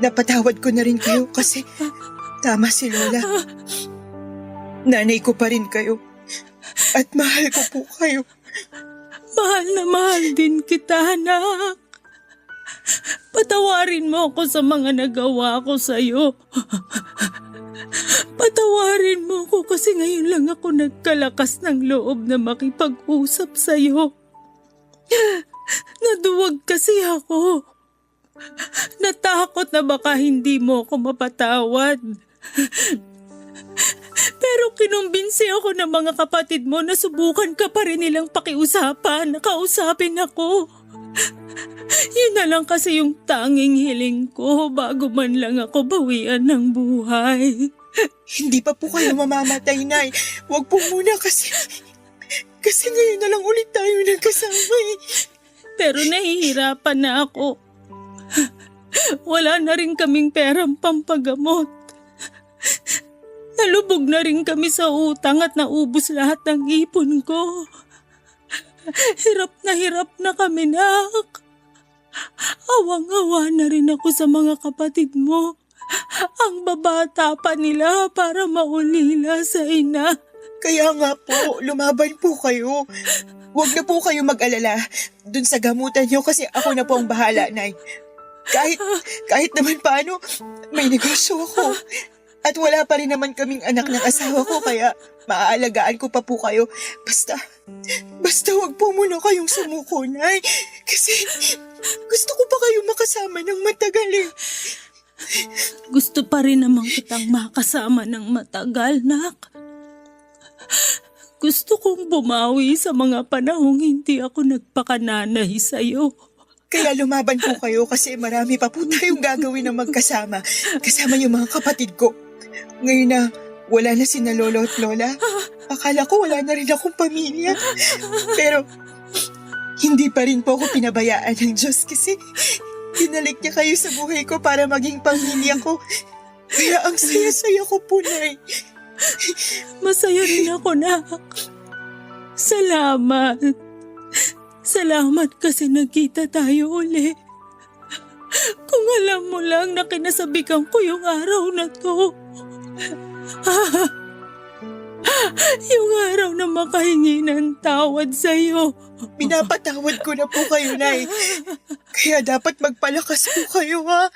Napatawad ko na rin kayo kasi tama si Lola. Nanay ko pa rin kayo. At mahal ko po kayo. Mahal na mahal din kita, anak. Patawarin mo ako sa mga nagawa ko sa'yo. Patawarin mo ako kasi ngayon lang ako nagkalakas ng loob na makipag-usap sa'yo. Naduwag kasi ako. Natakot na baka hindi mo ako mapatawad. Pero kinumbinsi ako ng mga kapatid mo na subukan ka pa rin nilang pakiusapan na kausapin ako. Yun na lang kasi yung tanging hiling ko bago man lang ako bawian ng buhay. Hindi pa po kayo mamamatay, Nay. Huwag po muna kasi ngayon na lang ulit tayo nagkasama eh. Pero nahihirapan na ako. Wala na rin kaming perang pampagamot. Nalubog na rin kami sa utang at naubos lahat ng ipon ko. Hirap na kami, nak. Awang-awa na rin ako sa mga kapatid mo. Ang babata pa nila para maulila sa ina. Kaya nga po, lumaban po kayo. Huwag na po kayo mag-alala dun sa gamutan niyo kasi ako na po ang bahala, Nay. Kahit naman paano, may negosyo ako. At wala pa rin naman kaming anak ng asawa ko kaya maaalagaan ko pa po kayo. Basta wag po muna kayong sumuko, Nay. Kasi gusto ko pa kayo makasama ng matagal eh. Gusto pa rin naman kitang makasama ng matagal, nak. Gusto kong bumawi sa mga panahong hindi ako nagpakananay sa'yo. Kaya lumaban po kayo kasi marami pa po tayong gagawin na magkasama. Kasama yung mga kapatid ko. Ngayon na wala na sina lolo at lola, akala ko wala na rin akong pamilya. Pero hindi pa rin po ako pinabayaan ng Diyos kasi dinalik niya kayo sa buhay ko para maging pamilya ko. Kaya ang saya-saya ko po, Nay. Masaya rin ako, nak. Salamat. Salamat kasi nagkita tayo uli. Kung alam mo lang na kinasabikan ko yung araw na to. Yung araw na makahingi ng tawad sa'yo. Pinapatawad ko na po kayo, Nay. Kaya dapat magpalakas po kayo, ha?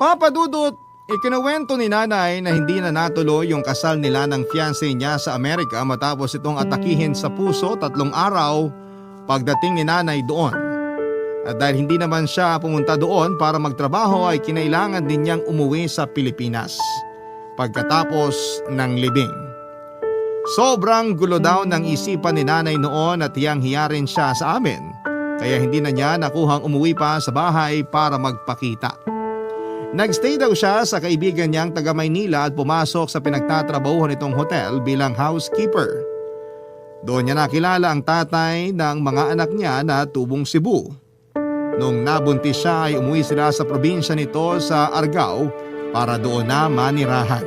Papa Dudut, ikinuwento ni nanay na hindi na natuloy yung kasal nila ng fiancé niya sa Amerika matapos itong atakihin sa puso 3 araw pagdating ni nanay doon. At dahil hindi naman siya pumunta doon para magtrabaho ay kinailangan din niyang umuwi sa Pilipinas pagkatapos ng libing. Sobrang gulo daw ng isipan ni nanay noon at hiyang-hiya rin siya sa amin kaya hindi na niya nakuhang umuwi pa sa bahay para magpakita. Nagstay daw siya sa kaibigan niyang taga Maynila at pumasok sa pinagtatrabahuhan nitong hotel bilang housekeeper. Doon niya nakilala ang tatay ng mga anak niya na tubong Cebu. Nung nabuntis siya ay umuwi sila sa probinsya nito sa Argao para doon na manirahan.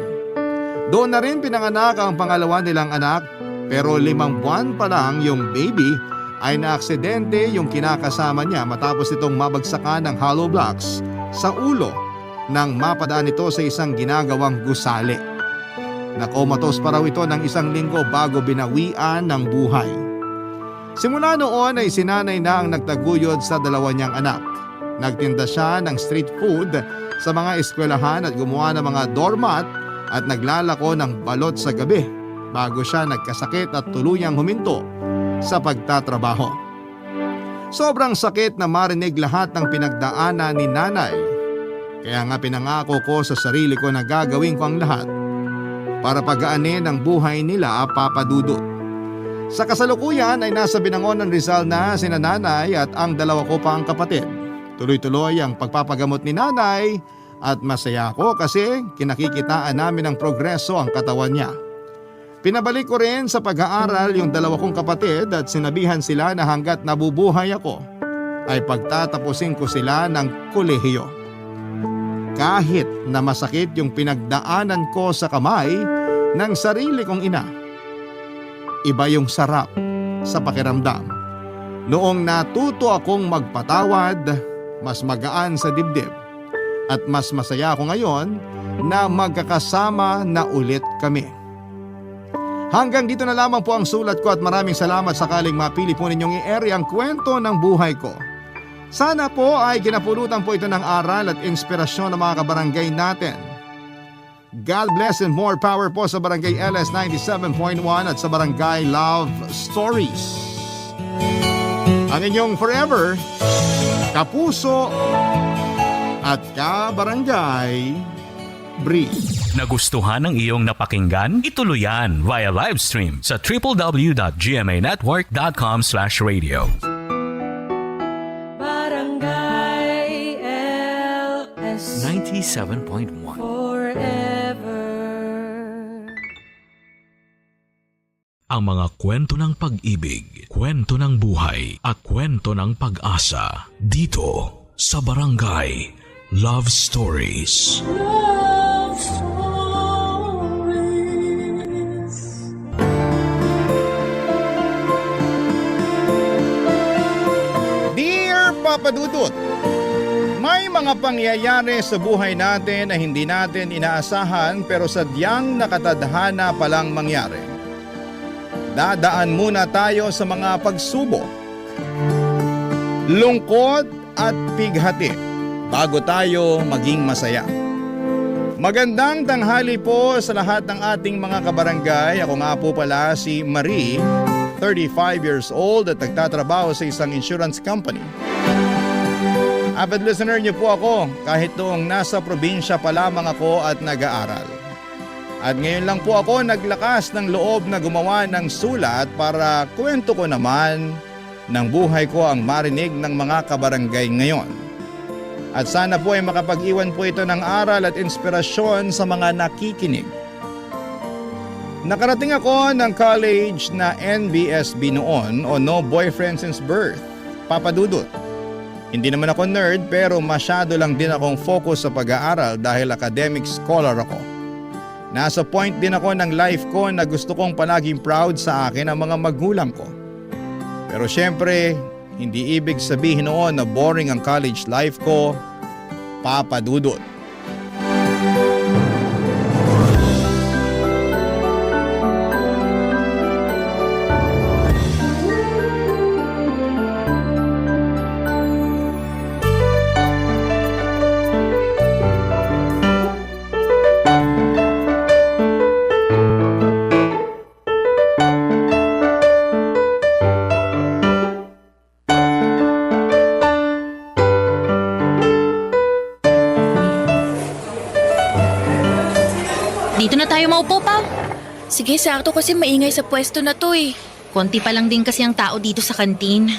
Doon na rin pinanganak ang pangalawa nilang anak pero 5 buwan pa lang yung baby ay naaksidente yung kinakasama niya matapos itong mabagsakan ng hollow blocks sa ulo nang mapadaan ito sa isang ginagawang gusali. Nakomatos pa raw ito ng 1 linggo bago binawian ng buhay. Simula noon ay sinanay na ang nagtaguyod sa 2 niyang anak. Nagtinda siya ng street food sa mga eskwelahan at gumawa ng mga doormat at naglalako ng balot sa gabi bago siya nagkasakit at tuluyang huminto sa pagtatrabaho. Sobrang sakit na marinig lahat ng pinagdaanan ni nanay. Kaya nga pinangako ko sa sarili ko na gagawin ko ang lahat para pagaanin ang buhay nila, Papa Dudut. Sa kasalukuyan ay nasa Binangonan Rizal na sina nanay at ang 2 ko pang kapatid. Tuloy-tuloy ang pagpapagamot ni nanay at masaya ako kasi kinakikitaan namin ng progreso ang katawan niya. Pinabalik ko rin sa pag-aaral yung 2 kong kapatid at sinabihan sila na hanggat nabubuhay ako ay pagtatapusin ko sila ng kolehiyo. Kahit na masakit yung pinagdaanan ko sa kamay ng sarili kong ina. Iba yung sarap sa pakiramdam. Noong natuto akong magpatawad, mas magaan sa dibdib At mas masaya ako ngayon na magkakasama na ulit kami. Hanggang dito na lamang po ang sulat ko at maraming salamat sakaling mapili po ninyong i-air ang kwento ng buhay ko. Sana po ay ginapulutan po ito ng aral at inspirasyon ng mga kabarangay natin. God bless and more power po sa Barangay LS 97.1 at sa Barangay Love Stories. Ang inyong forever, kapuso at kabarangay, Bree. Nagustuhan ng iyong napakinggan? Ituloy yan via live stream sa www.gmanetwork.com/radio. Barangay LS 97.1 forever. Ang mga kwento ng pag-ibig, kwento ng buhay at kwento ng pag-asa dito sa Barangay Love Stories. Love stories. Dear Papa Dudut, may mga pangyayari sa buhay natin na hindi natin inaasahan pero sadyang nakatadhana palang mangyari. Dadaan muna tayo sa mga pagsubok, lungkot at pighati bago tayo maging masaya. Magandang tanghali po sa lahat ng ating mga kabarangay. Ako nga po pala si Marie, 35 years old at nagtatrabaho sa isang insurance company. Avid listener niyo po ako kahit noong nasa probinsya pa lamang ako at nag-aaral. At ngayon lang po ako naglakas ng loob na gumawa ng sulat para kwento ko naman ng buhay ko ang marinig ng mga kabarangay ngayon. At sana po ay makapag-iwan po ito ng aral at inspirasyon sa mga nakikinig. Nakarating ako ng college na NBSB noon o No Boyfriend Since Birth, Papa Dudut. Hindi naman ako nerd pero masyado lang din akong focus sa pag-aaral dahil academic scholar ako. Nasa point din ako ng life ko na gusto kong palaging proud sa akin ang mga magulang ko. Pero syempre, hindi ibig sabihin noon na boring ang college life ko, Papa Dudut. Dito na tayo maupo, Pao. Sige, sakto kasi maingay sa pwesto na to eh. Konti pa lang din kasi ang tao dito sa kantin.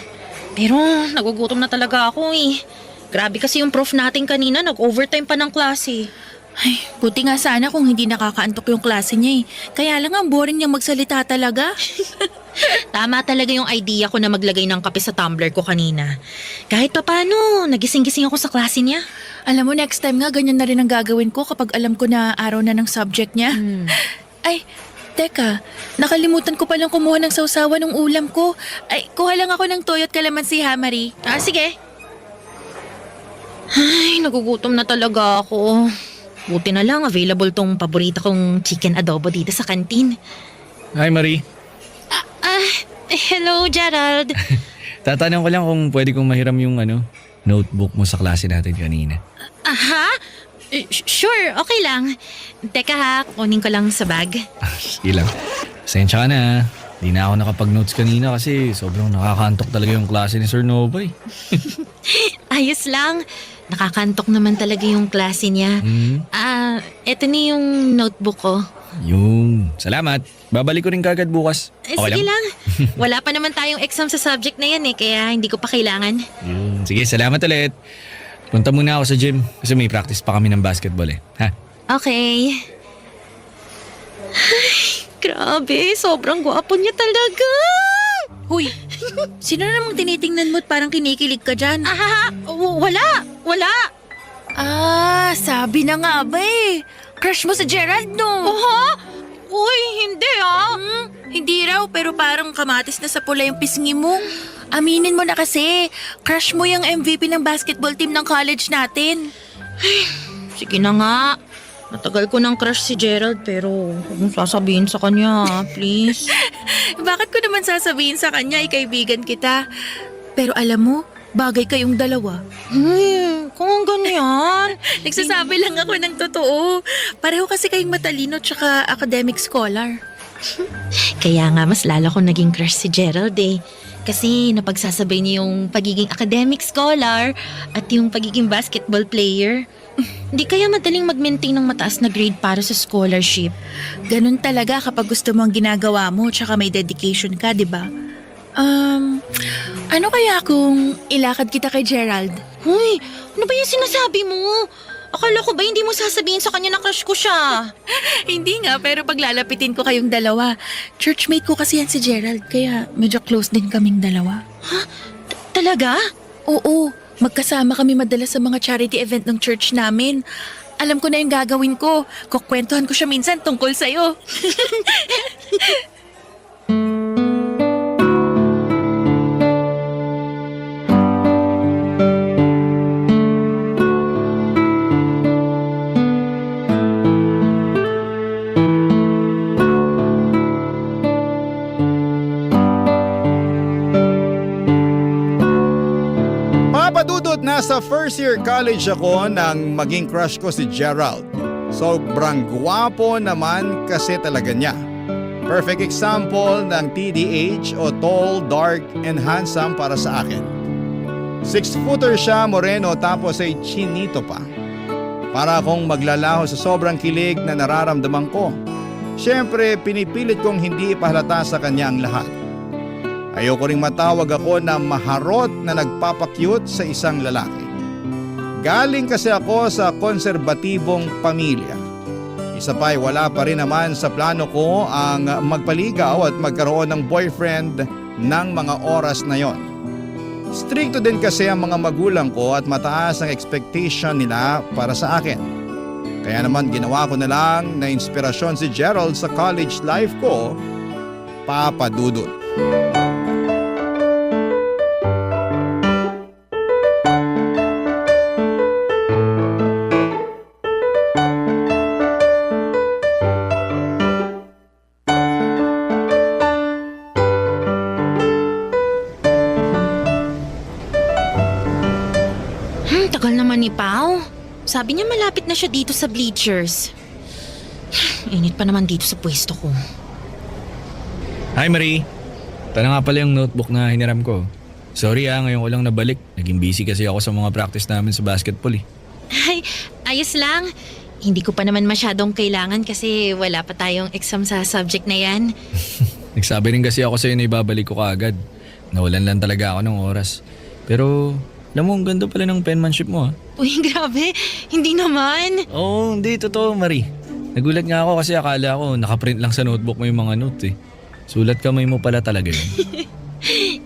Pero nagugutom na talaga ako eh. Grabe kasi yung prof natin kanina, nag-overtime pa ng klase. Ay, buti nga sana kung hindi nakakaantok yung klase niya eh. Kaya lang ang boring niyang magsalita talaga. Tama talaga yung idea ko na maglagay ng kape sa tumbler ko kanina. Kahit pa paano, nagising-gising ako sa klase niya. Alam mo, next time nga ganyan na rin ang gagawin ko kapag alam ko na araw na ng subject niya. Ay, teka, nakalimutan ko palang kumuha ng sausawan ng ulam ko. Ay, kuha lang ako ng toyo at kalamansi ha, Marie. Ah, sige. Ay, nagugutom na talaga ako. Buti na lang available tong paborito kong chicken adobo dito sa kantin. Hi, Marie. Hello, Gerald. Tatanong ko lang kung pwede kong mahiram yung notebook mo sa klase natin kanina. Aha? Sure, okay lang. Teka ha, kunin ko lang sa bag. Sige lang. Pasensya ka na. Di na ako nakapag-notes kanina kasi sobrang nakakantok talaga yung klase ni Sir Nova eh. Ayos lang. Nakakantok naman talaga yung klase niya. Eto na yung notebook ko. Yung, salamat. Babalik ko rin kagad bukas. Okay Sige lang. Wala pa naman tayong exam sa subject na yan eh, kaya hindi ko pa kailangan. Yun. Sige, salamat ulit. Punta muna ako sa gym kasi may practice pa kami ng basketball eh. Ha? Okay. Ay, grabe. Sobrang gwapo niya talaga. Huy, sino namang tinitingnan mo at parang kinikilig ka dyan? Wala. Sabi na nga ba eh. Crush mo sa Gerald, no? Uy, hindi hindi raw, pero parang kamatis na sa pula yung pisngi mo. Aminin mo na kasi, crush mo yung MVP ng basketball team ng college natin. Sige na nga. Matagal ko ng crush si Gerald pero huwag mong sasabihin sa kanya, please. Bakit ko naman sasabihin sa kanya, kaibigan kita? Pero alam mo, bagay kayong dalawa. Kung ganyan. Nagsasabi lang ako ng totoo. Pareho kasi kayong matalino tsaka academic scholar. Kaya nga mas lalo ko naging crush si Gerald eh. Kasi napagsasabay niya yung pagiging academic scholar at yung pagiging basketball player. Hindi kaya madaling mag-maintain ng mataas na grade para sa scholarship. Ganun talaga kapag gusto mo ang ginagawa mo tsaka may dedication ka, di ba? Ano kaya kung ilakad kita kay Gerald? Hoy, ano ba yung sinasabi mo? Akala ko ba hindi mo sasabihin sa kanya na crush ko siya? Hindi nga, pero paglalapitin ko kayong dalawa. Churchmate ko kasi yan si Gerald, kaya medyo close din kaming dalawa. Talaga? Oo, magkasama kami madalas sa mga charity event ng church namin. Alam ko na yung gagawin ko. Kukwentuhan ko siya minsan tungkol sa'yo. Papadudot, nasa first year college ako nang maging crush ko si Gerald. Sobrang gwapo naman kasi talaga niya. Perfect example ng TDH o tall, dark, and handsome para sa akin. 6-footer siya, moreno, tapos ay chinito pa. Para akong maglalaho sa sobrang kilig na nararamdaman ko. Siyempre, pinipilit kong hindi ipahalata sa kanya ang lahat. Ayoko ring matawag ako na maharot na nagpapakyut sa isang lalaki. Galing kasi ako sa konserbatibong pamilya. Isa pa ay wala pa rin naman sa plano ko ang magpaligaw at magkaroon ng boyfriend ng mga oras na yon. Stricto din kasi ang mga magulang ko at mataas ang expectation nila para sa akin. Kaya naman ginawa ko na lang na inspirasyon si Gerald sa college life ko, Papa Dudut. Tagal naman ni Pao. Sabi niya malapit na siya dito sa bleachers. Init pa naman dito sa pwesto ko. Hi Marie! Ito na nga pala yung notebook na hiniram ko. Sorry ngayon ko lang nabalik. Naging busy kasi ako sa mga practice namin sa basketball eh. Ay, ayos lang. Hindi ko pa naman masyadong kailangan kasi wala pa tayong exam sa subject na yan. Nagsabi rin kasi ako sa'yo na ibabalik ko kaagad. Nawalan lang talaga ako ng oras. Pero alam mo, ang ganda pala ng penmanship mo ha. Uy, grabe. Hindi naman. Oo, hindi. Totoo, Marie. Nagulat nga ako kasi akala ko nakaprint lang sa notebook mo yung mga notes eh. Sulat kamay mo pala talaga yun.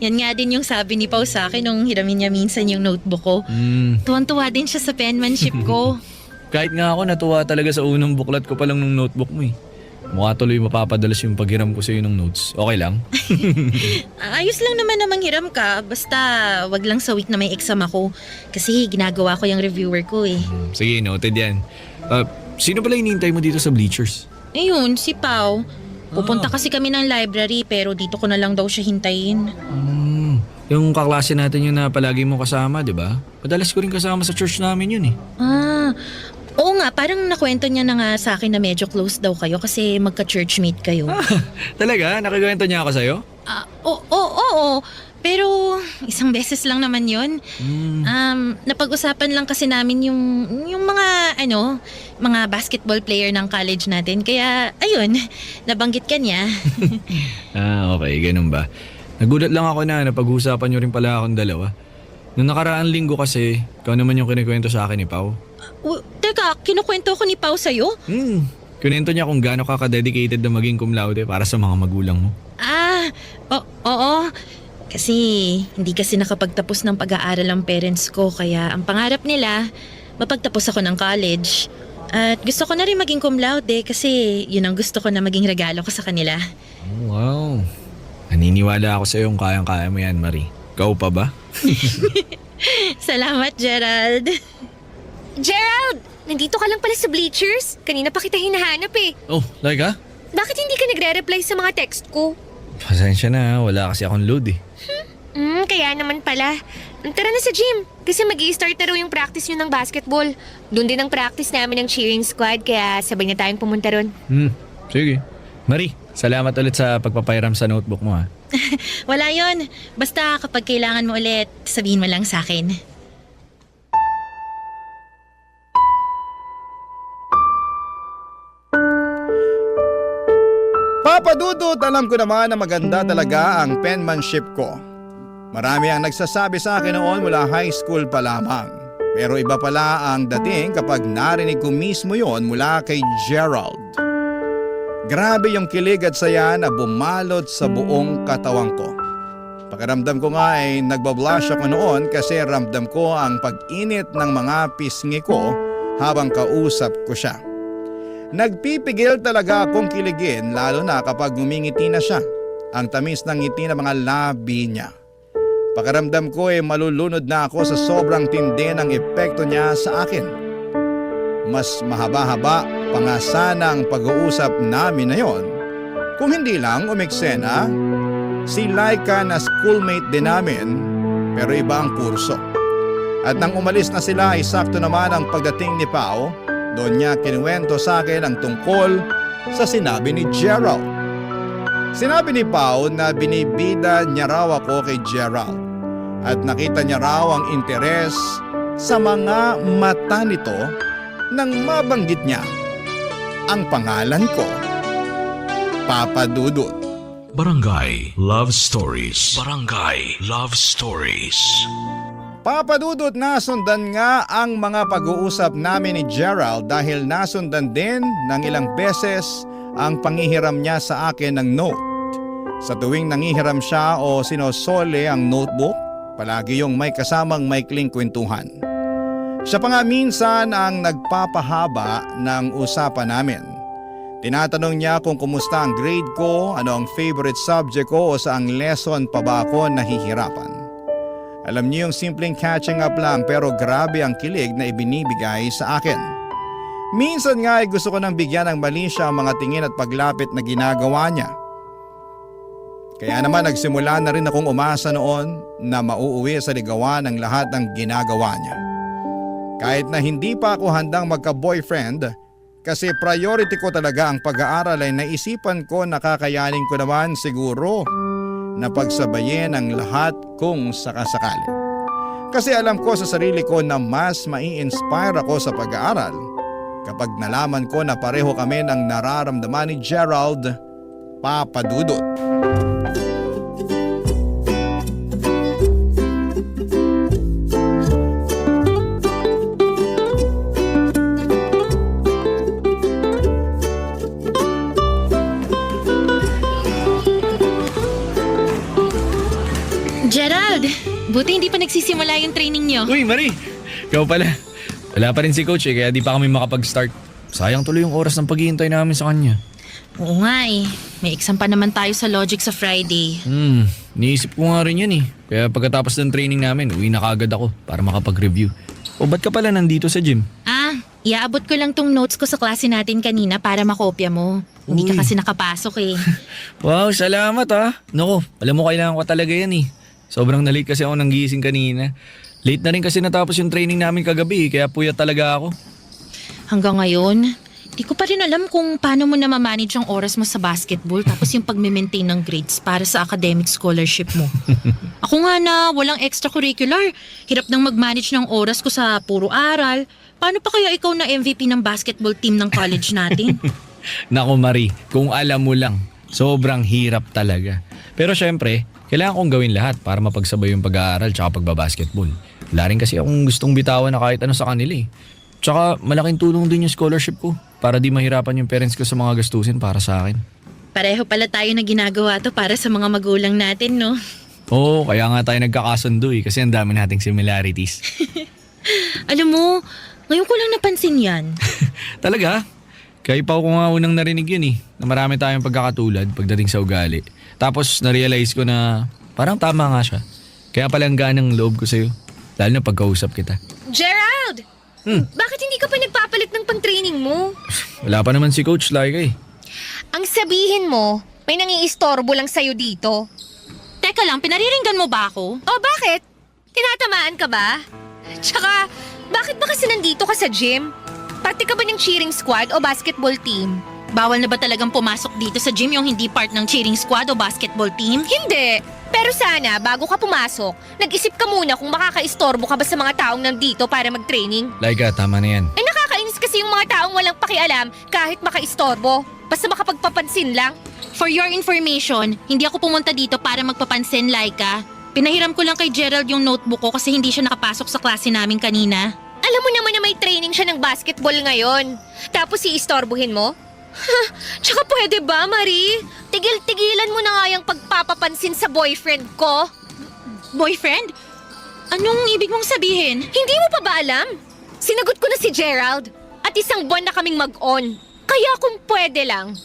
Yan nga din yung sabi ni Pao sa akin nung hiramin niya minsan yung notebook ko. Tuwan-tuwa din siya sa penmanship ko. Kahit nga ako natuwa talaga sa unang buklat ko pa lang ng notebook mo eh. Mukha tuloy mapapadalas yung paghiram ko sa'yo ng notes. Okay lang? Ayos lang naman namang hiram ka. Basta wag lang sa week na may exam ako. Kasi ginagawa ko yung reviewer ko eh. Sige, noted yan. Sino pala hinihintay mo dito sa bleachers? Ayun, si Pao. Pupunta kasi kami ng library pero dito ko na lang daw siya hintayin. Yung kaklase natin yun na palagi mo kasama, di ba? Madalas ko rin kasama sa church namin yun eh. Oo nga, parang nakwento niya na nga sa akin na medyo close daw kayo kasi magka-churchmate kayo. Talaga? Nakagawento niya ako sa'yo? Oo. Pero isang beses lang naman yun. Napag-usapan lang kasi namin yung mga basketball player ng college natin. Kaya ayun, nabanggit ka niya. Okay, ganun ba? Nagulat lang ako na napag-usapan niyo rin pala akong dalawa. Noong nakaraang linggo kasi, ikaw naman yung kinikwento sa akin ni Pao. Teka, kinukwento ko ni Pao sa'yo? Kunento niya kung gaano ka ka-dedicated na maging cum laude para sa mga magulang mo. Oo. Kasi hindi kasi nakapagtapos ng pag-aaral ang parents ko kaya ang pangarap nila, mapagtapos ako ng college. At gusto ko na rin maging cum laude kasi yun ang gusto ko na maging regalo ko sa kanila. Oh, wow. Naniniwala ako sa yung kayang-kaya mo yan, Marie. Ikaw pa ba? Salamat, Gerald. Gerald! Nandito ka lang pala sa bleachers. Kanina pa kita hinahanap eh. Oh, Laika? Bakit hindi ka nagre-reply sa mga text ko? Pasensya na, wala kasi akong load eh. Kaya naman pala. Tara na sa gym. Kasi mag-i-start na raw yung practice nyo ng basketball. Doon din ang practice namin ng cheering squad, kaya sabay na tayong pumunta ron. Sige. Marie, salamat ulit sa pagpapairam sa notebook mo ha. Wala yon. Basta kapag kailangan mo ulit, sabihin mo lang sa akin. Papa Dudut, alam ko naman na maganda talaga ang penmanship ko. Marami ang nagsasabi sa akin noon mula high school pa lamang. Pero iba pala ang dating kapag narinig ko mismo yon mula kay Gerald. Grabe yung kilig at saya na bumalot sa buong katawan ko. Pakiramdam ko nga ay nagbablush ako noon kasi ramdam ko ang pag-init ng mga pisngi ko habang kausap ko siya. Nagpipigil talaga akong kiligin lalo na kapag ngumingiti na siya. Ang tamis ng ngiti ng mga labi niya. Pakiramdam ko ay malulunod na ako sa sobrang tindi ng epekto niya sa akin. Mas mahaba-haba pa nga sana ang pag-uusap namin na yon. Kung hindi lang umeksena, si Laika na schoolmate din namin pero iba ang kurso. At nang umalis na sila ay sakto naman ang pagdating ni Pao. Doon niya kinuwento sa akin ang tungkol sa sinabi ni Gerald. Sinabi ni Pao na binibida niya raw ako kay Gerald at nakita niya raw ang interes sa mga mata nito nang mabanggit niya ang pangalan ko, Papa Dudut. Barangay Love Stories. Barangay Love Stories. Papa Dudut, nasundan nga ang mga pag-uusap namin ni Gerald dahil nasundan din ng ilang beses ang panghihiram niya sa akin ng note. Sa tuwing nangihiram siya o sinosole ang notebook, palagi yung may kasamang maikling kwentuhan. Siya pa nga minsan ang nagpapahaba ng usapan namin. Tinatanong niya kung kumusta ang grade ko, ano ang favorite subject ko o saang lesson pa ba ako nahihirapan. Alam niyo yung simpleng catching up lang pero grabe ang kilig na ibinibigay sa akin. Minsan nga ay gusto ko nang bigyan ng mali siya ang mga tingin at paglapit na ginagawa niya. Kaya naman nagsimula na rin akong umasa noon na mauuwi sa ligawan ng lahat ng ginagawa niya. Kahit na hindi pa ako handang magka-boyfriend kasi priority ko talaga ang pag-aaral ay naisipan ko na kakayanin ko naman siguro na pagsabayin ang lahat kung sakasakali. Kasi alam ko sa sarili ko na mas mai-inspire ako sa pag-aaral kapag nalaman ko na pareho kami ng nararamdaman ni Gerald, Papa Dudut. Gerald, buti hindi pa nagsisimula yung training nyo. Uy, Marie! Ikaw pala. Wala pa rin si coach kaya di pa kami makapag-start. Sayang tuloy yung oras ng paghihintay namin sa kanya. Oo nga eh. May exam pa naman tayo sa logic sa Friday. Niisip ko nga rin yan eh. Kaya pagkatapos ng training namin, uwi na kagad ako para makapag-review. O ba't ka pala nandito sa gym? Iaabot ko lang tong notes ko sa klase natin kanina para makopya mo. Hindi ka kasi nakapasok eh. Wow, salamat ah. Naku, alam mo kailangan ko talaga yan eh. Sobrang na-late kasi ako nang gising kanina. Late na rin kasi natapos yung training namin kagabi kaya puyat talaga ako. Hanggang ngayon, di ko pa rin alam kung paano mo na mamanage ang oras mo sa basketball tapos yung pag-maintain ng grades para sa academic scholarship mo. Ako nga na walang extracurricular. Hirap nang mag-manage ng oras ko sa puro aral. Paano pa kaya ikaw na MVP ng basketball team ng college natin? Naku Marie, kung alam mo lang, sobrang hirap talaga. Pero syempre, kailangan kong gawin lahat para mapagsabay yung pag-aaral tsaka pagbabasketball. Wala rin kasi akong gustong bitawan na kahit ano sa kanila eh. Tsaka malaking tulong din yung scholarship ko para di mahirapan yung parents ko sa mga gastusin para sa akin. Pareho pala tayo na ginagawa to para sa mga magulang natin, no? Oo, kaya nga tayo nagkakasundo eh kasi ang dami nating similarities. Alam mo, ngayon ko lang napansin yan. Talaga? Kaya pa ako nga unang narinig yun eh, na marami tayong pagkakatulad pagdating sa ugali. Tapos na-realize ko na parang tama nga siya. Kaya palang gaan ang loob ko sa'yo, lalo na pagkausap kita. Gerald! Bakit hindi ka pa nagpapalit ng pang-training mo? Wala pa naman si Coach Laika eh. Ang sabihin mo, may nangiistorbo lang sa'yo dito. Teka lang, pinariringgan mo ba ako? O bakit? Tinatamaan ka ba? Tsaka, bakit ba kasi nandito ka sa gym? Parte ka ba ng cheering squad o basketball team? Bawal na ba talagang pumasok dito sa gym yung hindi part ng cheering squad o basketball team? Hindi. Pero sana, bago ka pumasok, nag-isip ka muna kung makakaistorbo ka ba sa mga taong nandito para mag-training. Laika, tama na yan. Ay nakakainis kasi yung mga taong walang pakialam kahit makaistorbo. Basta makapagpapansin lang. For your information, hindi ako pumunta dito para magpapansin, Laika. Pinahiram ko lang kay Gerald yung notebook ko kasi hindi siya nakapasok sa klase namin kanina. Alam mo naman na may training siya ng basketball ngayon. Tapos iistorbohin mo? Tsaka pwede ba, Marie? Tigil-tigilan mo na nga yung pagpapapansin sa boyfriend ko. Boyfriend? Anong ibig mong sabihin? Hindi mo pa ba alam? Sinagot ko na si Gerald at 1 buwan na kaming mag-on. Kaya kung pwede lang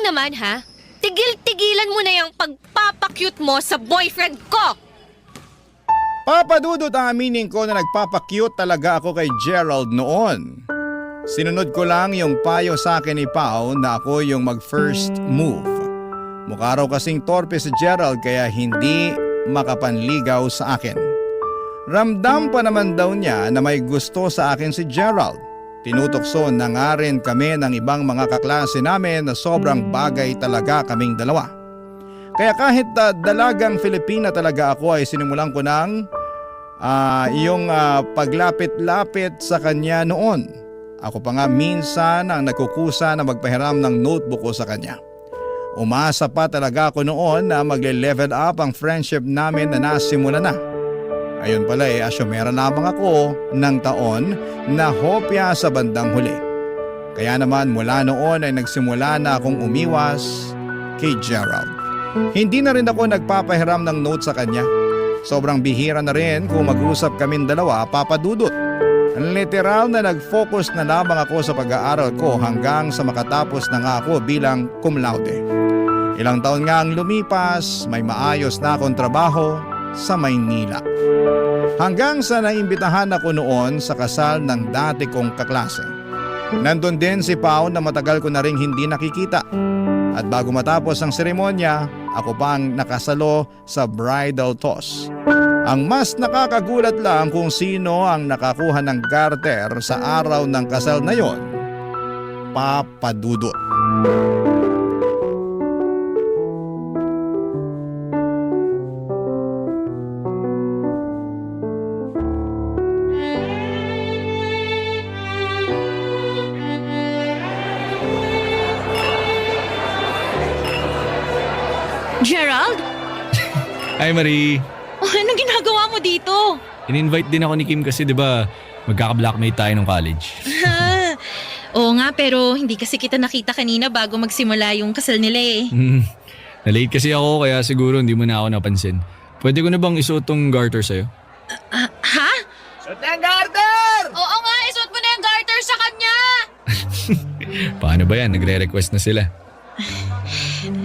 naman ha, tigil-tigilan mo na yung pagpapakyut mo sa boyfriend ko. Papadudot ang aminin ko na nagpapakyut talaga ako kay Gerald noon. Sinunod ko lang yung payo sa akin ni Pao na ako yung mag-first move. Mukha raw kasing torpe si Gerald kaya hindi makapanligaw sa akin. Ramdam pa naman daw niya na may gusto sa akin si Gerald. Tinutokso na nga rin kami ng ibang mga kaklase namin na sobrang bagay talaga kaming dalawa. Kaya kahit dalagang Filipina talaga ako ay sinimulan ko ng yung paglapit-lapit sa kanya noon. Ako pa nga minsan ang nagkukusa na magpahiram ng notebook ko sa kanya. Umasa pa talaga ako noon na magle-level up ang friendship namin na nasimula na. Ayun pala asyomera lamang ako ng taon na hopya sa bandang huli. Kaya naman mula noon ay nagsimula na akong umiwas kay Gerald. Hindi na rin ako nagpapahiram ng note sa kanya. Sobrang bihira na rin kung mag-usap kaming dalawa, papadudot. Literal na nag-focus na lamang ako sa pag-aaral ko hanggang sa makatapos na nga ako bilang cum laude. Ilang taon nga ang lumipas, may maayos na akong trabaho sa Maynila. Hanggang sa naimbitahan ako noon sa kasal ng dati kong kaklase. Nandun din si Pao na matagal ko na ring hindi nakikita. At bago matapos ang seremonya, ako pang nakasalo sa bridal toss. Ang mas nakakagulat lang kung sino ang nakakuha ng garter sa araw ng kasal na yon. Papadudot. Gerald? Hi Marie! Oh, anong ginagawa mo dito? In-invite din ako ni Kim kasi 'di ba magkaka-blockmate tayo nung college. Oo nga, pero hindi kasi kita nakita kanina bago magsimula yung kasal nila eh. Na-late kasi ako kaya siguro hindi mo na ako napansin. Pwede ko na bang isuot tong garter sa'yo? Ha? Suot na ang garter! Oo nga, isuot mo na yung garter sa kanya! Paano ba yan? Nagre-request na sila.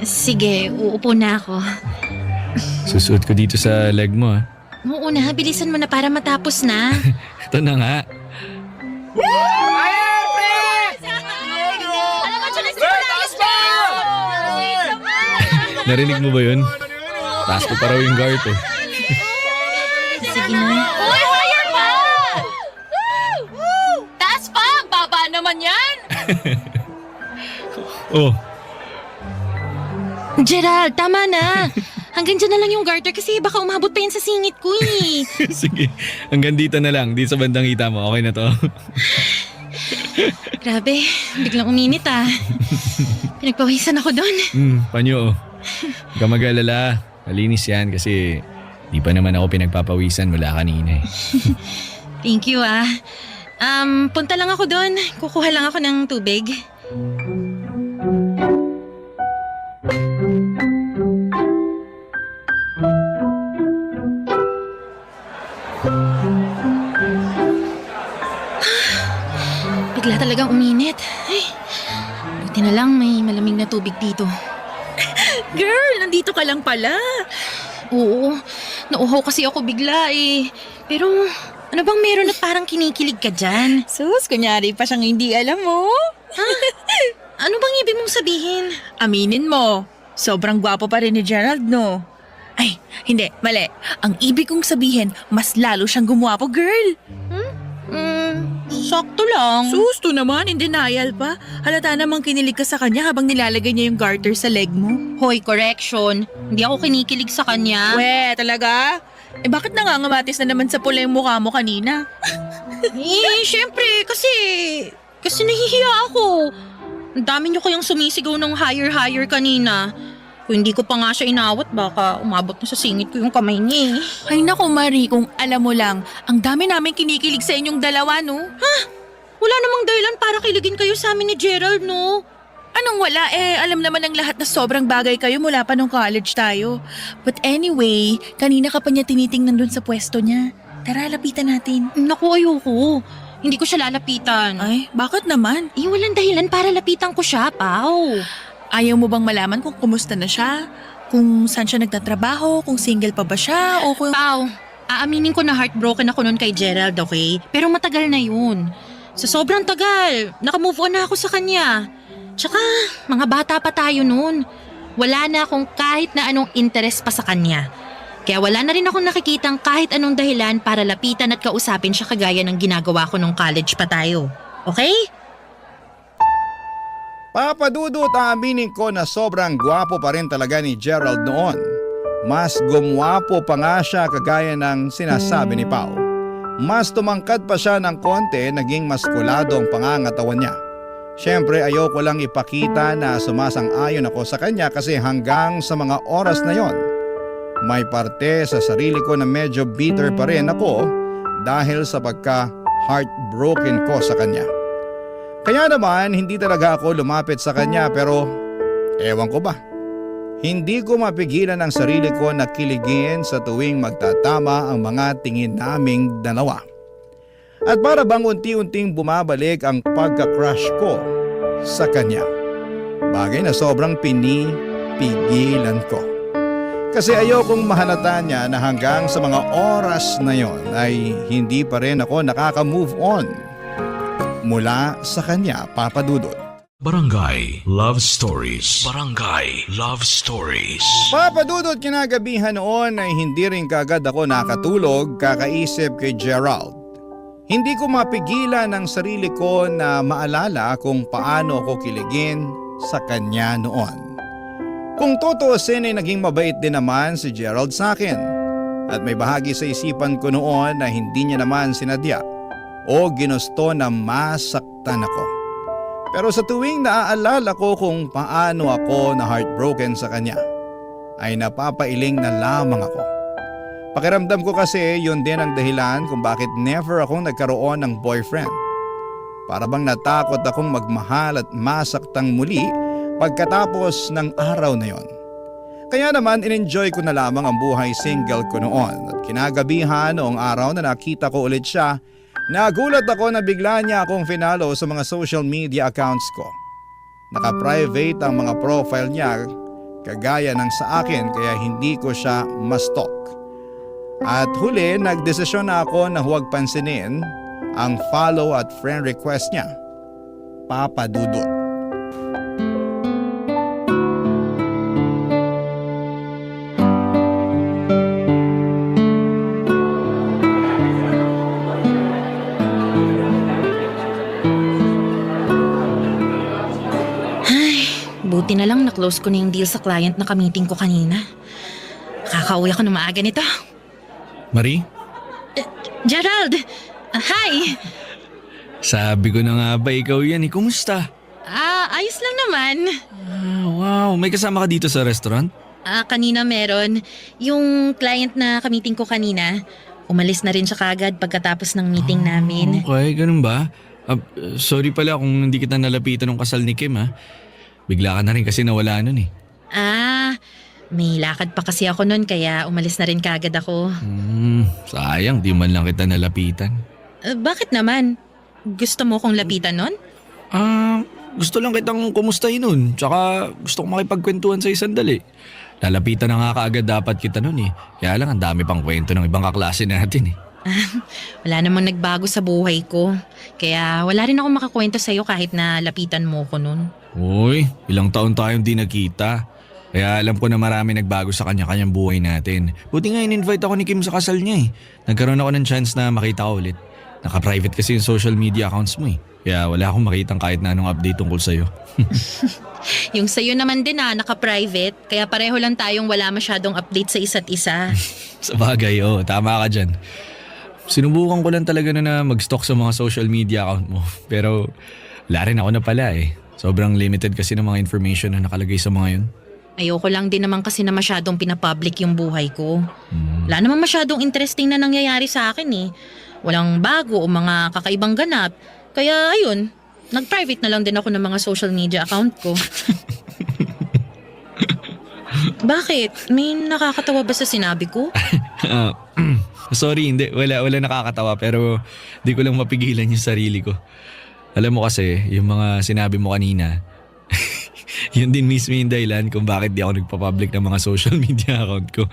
Sige, uupo na ako. Susuot ko dito sa leg mo ha. Oo na, bilisan mo na para matapos na. Ito na nga. Fire, pre! Alam mo, Chulis, ayos na! Narinig mo ba yun? Taas ko pa raw yung garter. Sige na. Uy, higher pa! Taas pa! Baba naman yan! Oh, Gerald, tama na. Hanggang dyan na lang yung garter kasi baka umabot pa yan sa singit ko eh. sige. Hanggang dito na lang. Dito sa bandang hita mo. Okay na to. Grabe, biglang uminit ah. Pinagpawisan ako doon. Panyo. Huwag ka mag-alala. Malinis yan kasi di pa naman ako pinagpapawisan mula kanina eh. Thank you ah. Punta lang ako doon. Kukuha lang ako ng tubig. Bigla talagang uminit. Ay, buti na lang may malamig na tubig dito. Girl, nandito ka lang pala. Oo, nauhaw kasi ako bigla eh. Pero Ano bang meron at parang kinikilig ka dyan? Sus, kunyari pa siyang hindi alam mo. Ano bang ibig mong sabihin? Aminin mo, sobrang gwapo pa rin ni Gerald, no? Ay, hindi, mali. Ang ibig kong sabihin, mas lalo siyang gumwapo, girl. Sakto lang. Susto naman, in denial pa. Halata namang kinilig ka sa kanya habang nilalagay niya yung garter sa leg mo. Hoy, correction. Hindi ako kinikilig sa kanya. We, talaga? Eh bakit nangangamatis na naman sa pula yung mukha mo kanina? Syempre, kasi nahihiya ako. Ang dami niyo kayang sumisigaw ng higher kanina. Kung hindi ko pa nga siya inawat, baka umabot na sa singit ko yung kamay niya. Ay naku, Marie, kung alam mo lang, ang dami namin kinikilig sa inyong dalawa, no? Wala namang dahilan para kiligin kayo sa amin ni Gerald, no? Anong wala? Alam naman ng lahat na sobrang bagay kayo mula pa nung college tayo. But anyway, kanina ka pa niya tinitingnan dun sa pwesto niya. Tara, lapitan natin. Naku, ayoko. Hindi ko siya lalapitan. Ay, bakit naman? Walang dahilan para lapitan ko siya, Pao. Ayaw mo bang malaman kung kumusta na siya? Kung saan siya nagtatrabaho? Kung single pa ba siya? O kung... Pao, aaminin ko na heartbroken ako noon kay Gerald, okay? Pero matagal na yun. Sa sobrang tagal, nakamove on na ako sa kanya. Tsaka, mga bata pa tayo noon. Wala na akong kahit na anong interest pa sa kanya. Kaya wala na rin akong nakikitang kahit anong dahilan para lapitan at kausapin siya kagaya ng ginagawa ko nung college pa tayo. Okay? Papa Dudut, aaminin ko na sobrang gwapo pa rin talaga ni Gerald noon. Mas gumwapo pa nga siya kagaya ng sinasabi ni Pao. Mas tumangkad pa siya ng konti, naging maskulado ang pangangatawan niya. Siyempre ayoko lang ipakita na sumasang-ayon ako sa kanya kasi hanggang sa mga oras na yon, may parte sa sarili ko na medyo bitter pa rin ako dahil sa pagka-heartbroken ko sa kanya. Kaya naman hindi talaga ako lumapit sa kanya pero ewan ko ba. Hindi ko mapigilan ang sarili ko na kiligin sa tuwing magtatama ang mga tingin naming dalawa. At para bang unti-unting bumabalik ang pagka-crush ko sa kanya. Bagay na sobrang pinipigilan ko. Kasi ayokong mahalata niya na hanggang sa mga oras na yon ay hindi pa rin ako nakaka-move on mula sa kanya, Papa Dudut. Barangay Love Stories. Barangay Love Stories. Papa Dudut, kinagabihan noon ay hindi rin kagad ako nakatulog kakaisip kay Gerald. Hindi ko mapigilan ang sarili ko na maalala kung paano ako kiligin sa kanya noon. Kung tutuusin ay naging mabait din naman si Gerald sa akin. At may bahagi sa isipan ko noon na hindi niya naman sinadya o ginusto na masaktan ako. Pero sa tuwing naaalala ko kung paano ako na heartbroken sa kanya, ay napapailing na lamang ako. Pakiramdam ko kasi yun din ang dahilan kung bakit never akong nagkaroon ng boyfriend. Para bang natakot akong magmahal at masaktang muli pagkatapos ng araw na yon. Kaya naman in-enjoy ko na lamang ang buhay single ko noon. At kinagabihan noong araw na nakita ko ulit siya, nagulat ako na bigla niya akong finalo sa mga social media accounts ko. Naka-private ang mga profile niya kagaya ng sa akin kaya hindi ko siya ma-stalk. At huli nagdesisyon na ako na huwag pansinin ang follow at friend request niya, Papa Dudut. Buti na lang na-close ko na yung deal sa client na kamiting ko kanina. Kakauwi ako na maaga nito. Marie? Gerald! Hi! Sabi ko na nga ba ikaw yan eh. Kumusta? Ayos lang naman. Wow, may kasama ka dito sa restaurant? Kanina meron. Yung client na kamiting ko kanina, umalis na rin siya kagad pagkatapos ng meeting namin. Okay, ganun ba? Sorry pala kung hindi kita nalapitan ng kasal ni Kim ha. Bigla ka na rin kasi nawala nun eh. May lakad pa kasi ako nun kaya umalis na rin kagad ako. Sayang, di man lang kita nalapitan. Bakit naman? Gusto mo kong lapitan nun? Gusto lang kitang kumustahin nun. Tsaka gusto kong makipagkwentuhan sa sandali. Lalapitan na nga kaagad dapat kita nun eh. Kaya lang ang dami pang kwento ng ibang kaklase natin eh. Wala namang nagbago sa buhay ko. Kaya wala rin ako makakwento sa'yo kahit na lapitan mo ko nun. Uy, ilang taon tayong di nakita. Kaya alam ko na marami nagbago sa kanya-kanyang buhay natin. Buti nga in-invite ako ni Kim sa kasal niya eh. Nagkaroon ako ng chance na makita ka ulit. Naka-private kasi yung social media accounts mo eh. Kaya wala akong makitang kahit na anong update tungkol sa'yo. Yung sa'yo naman din naka-private. Kaya pareho lang tayong wala masyadong update sa isa't isa. Sa bagay, tama ka dyan. Sinubukan ko lang talaga na mag-stalk sa mga social media account mo. Pero wala rin ako na pala eh. Sobrang limited kasi ng mga information na nakalagay sa mga yun. Ayoko lang din naman kasi na masyadong pinapublic yung buhay ko. Wala naman masyadong interesting na nangyayari sa akin eh. Walang bago o mga kakaibang ganap. Kaya ayun, nag-private na lang din ako ng mga social media account ko. Bakit? May nakakatawa ba sa sinabi ko? Sorry, hindi. Wala nakakatawa pero di ko lang mapigilan yung sarili ko. Alam mo kasi, yung mga sinabi mo kanina, yun din mismo yung dahilan kung bakit di ako nagpa-public ng mga social media account ko.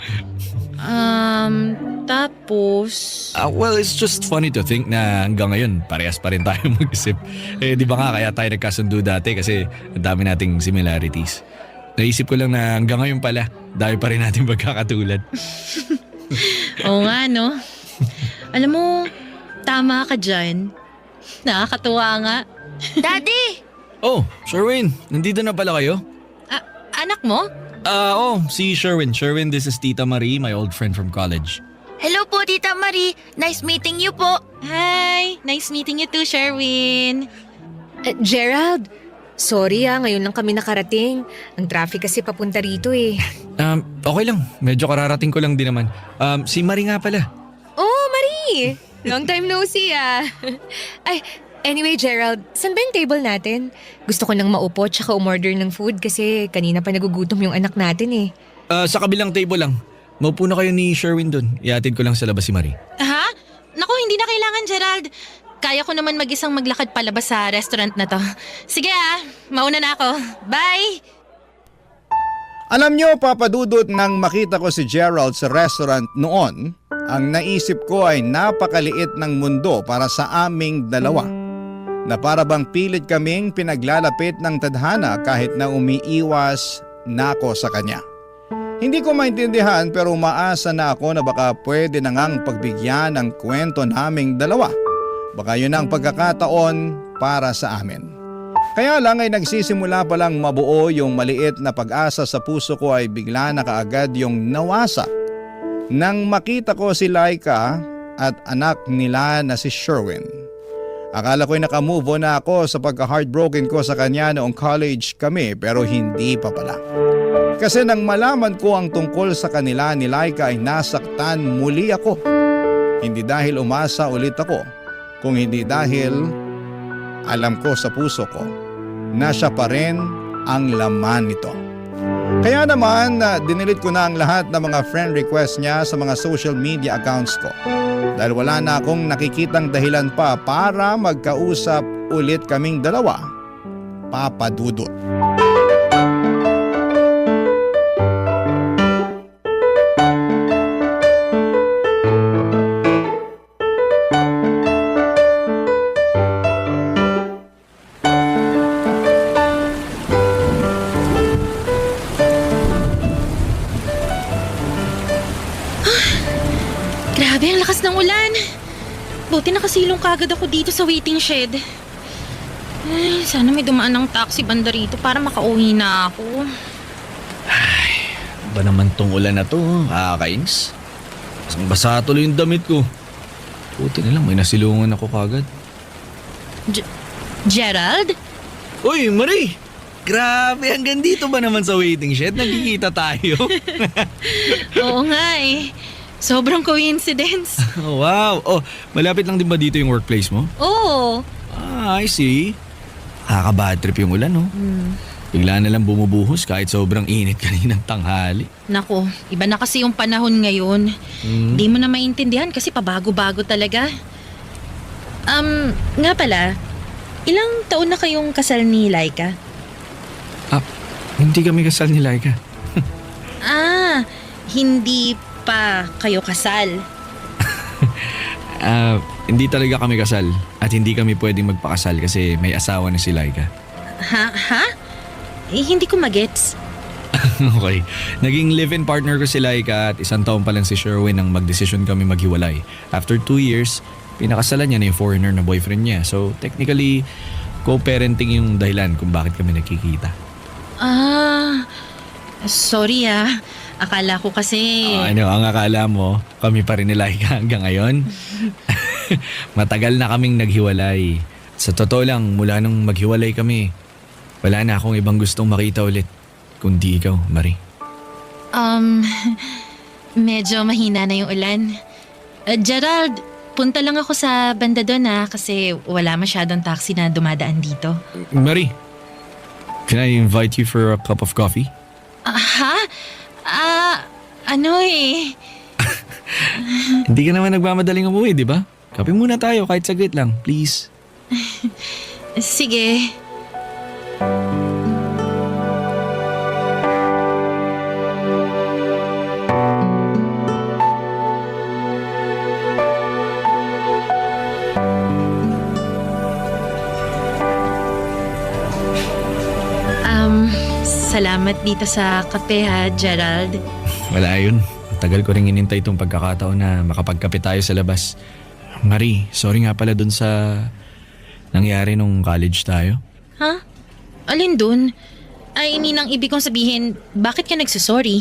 Tapos... Well, it's just funny to think na hanggang ngayon, parehas pa rin tayo mag-isip. Di ba nga kaya tayo nagkasundo dati kasi ang dami nating similarities. Naisip ko lang na hanggang ngayon pala, dami pa rin natin magkakatulad. Oo nga, no? Alam mo, tama ka dyan. Nakakatuwa nga. Daddy! Oh, Sherwin, nandito na pala kayo? Anak mo? Si Sherwin. Sherwin, this is Tita Marie, my old friend from college. Hello po, Tita Marie. Nice meeting you po. Hi! Nice meeting you too, Sherwin. Gerald, sorry ngayon lang kami nakarating. Ang traffic kasi papunta rito eh. Okay lang. Medyo kararating ko lang din naman. Si Marie nga pala. Oh, Marie! Long time no see Ay, anyway Gerald, saan ba yung table natin? Gusto ko nang maupo tsaka umorder ng food kasi kanina pa nagugutom yung anak natin eh. Sa kabilang table lang. Maupo na kayo ni Sherwin dun. Iatid ko lang sa labas si Marie. Ha? Naku, hindi na kailangan, Gerald. Kaya ko naman mag-isang maglakad palabas sa restaurant na to. Sige mauna na ako. Bye! Alam nyo, papadudot nang makita ko si Gerald sa restaurant noon, ang naisip ko ay napakaliit ng mundo para sa aming dalawa. Na para bang pilit kaming pinaglalapit ng tadhana kahit na umiiwas na ako sa kanya. Hindi ko maintindihan pero umaasa na ako na baka pwede na ngang pagbigyan ng kwento naming dalawa. Baka yun ang pagkakataon para sa amin. Kaya lang ay nagsisimula palang mabuo yung maliit na pag-asa sa puso ko ay bigla na kaagad yung nawasa. Nang makita ko si Laika at anak nila na si Sherwin. Akala ko'y nakamove on na ako sa pagka-heartbroken ko sa kanya noong college kami pero hindi pa pala. Kasi nang malaman ko ang tungkol sa kanila ni Laika ay nasaktan muli ako. Hindi dahil umasa ulit ako, kung hindi dahil alam ko sa puso ko na siya pa rin ang laman nito. Kaya naman dinilit ko na ang lahat ng mga friend request niya sa mga social media accounts ko. Dahil wala na akong nakikitang dahilan pa para magkausap ulit kaming dalawa. Papa Dudut. Grabe, ang lakas ng ulan. Buti nakasilong kagad ako dito sa waiting shed. Ay, sana may dumaan ng taxi banda rito para makauwi na ako. Ba naman tong ulan na to? Kakainis. Basang basa tuloy yung damit ko. Buti na lang may nasilungan ako kagad. Gerald? Uy, Marie! Grabe, hanggang dito ba naman sa waiting shed? Nagkikita tayo. Oo nga eh. Sobrang coincidence. Oh, wow. Oh, malapit lang din ba dito yung workplace mo? Oo. I see. Nakaka-bad trip yung ulan, no? Bigla na lang bumubuhos kahit sobrang init kaninang tanghali. Nako, iba na kasi yung panahon ngayon. Hindi mo na maintindihan kasi pabago-bago talaga. Nga pala, ilang taon na kayong kasal ni Laika? Hindi kami kasal ni Laika. Hindi pa kayo kasal. Hindi talaga kami kasal at hindi kami pwedeng magpakasal kasi may asawa na si Laika. Ha? Hindi ko magets. Okay. Naging live-in partner ko si Laika at 1 taon pa lang si Sherwin nang magdesisyon kami maghiwalay. After 2 years, pinakasalan niya na yung foreigner na boyfriend niya. So technically, co-parenting yung dahilan kung bakit kami nakikita. Sorry Akala ko kasi... Ang akala mo, kami pa rin ni Laika hanggang ngayon? Matagal na kaming naghiwalay. Sa totoo lang, mula nung maghiwalay kami, wala na akong ibang gustong makita ulit. Kundi ikaw, Marie. Medyo mahina na yung ulan. Gerald, punta lang ako sa banda doon kasi wala masyadong taxi na dumadaan dito. Marie, can I invite you for a cup of coffee? Hindi ka naman nagmamadaling umuwi, di ba? Kape muna tayo kahit saglit lang, please. Sige. Salamat dito sa kape Gerald. Wala yun. Tagal ko rin inintay itong pagkakataon na makapagkape tayo sa labas. Marie, sorry nga pala dun sa nangyari nung college tayo. Ha? Alin dun? Ay, ang ibig kong sabihin, bakit ka nagsusorry?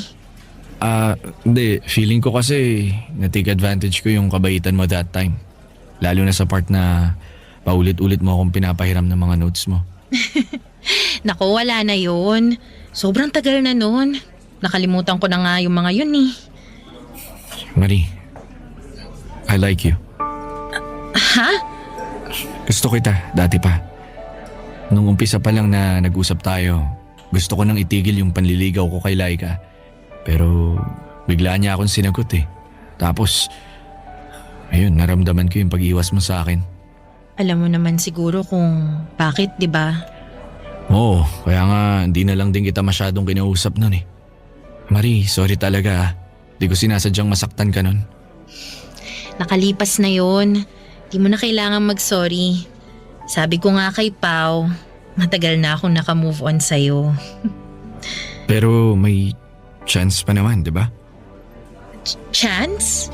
Hindi. Feeling ko kasi na-take advantage ko yung kabaitan mo that time. Lalo na sa part na paulit-ulit mo akong pinapahiram ng mga notes mo. Naku, wala na yun. Sobrang tagal na nun. Nakalimutan ko na nga yung mga yun eh. Marie, I like you. Ha? Gusto kita, dati pa. Nung umpisa pa lang na nag-usap tayo, gusto ko nang itigil yung panliligaw ko kay Laika. Pero bigla niya akong sinagot eh. Tapos, ayun, naramdaman ko yung pag-iwas mo sa akin. Alam mo naman siguro kung bakit, di ba? Oo, kaya nga hindi na lang din kita masyadong kinausap nun eh. Marie, sorry talaga. Di ko sinasadyang masaktan ka nun. Nakalipas na yun. Di mo na kailangan mag-sorry. Sabi ko nga kay Pao, matagal na akong naka-move on sa'yo. Pero may chance pa naman, di ba? Chance?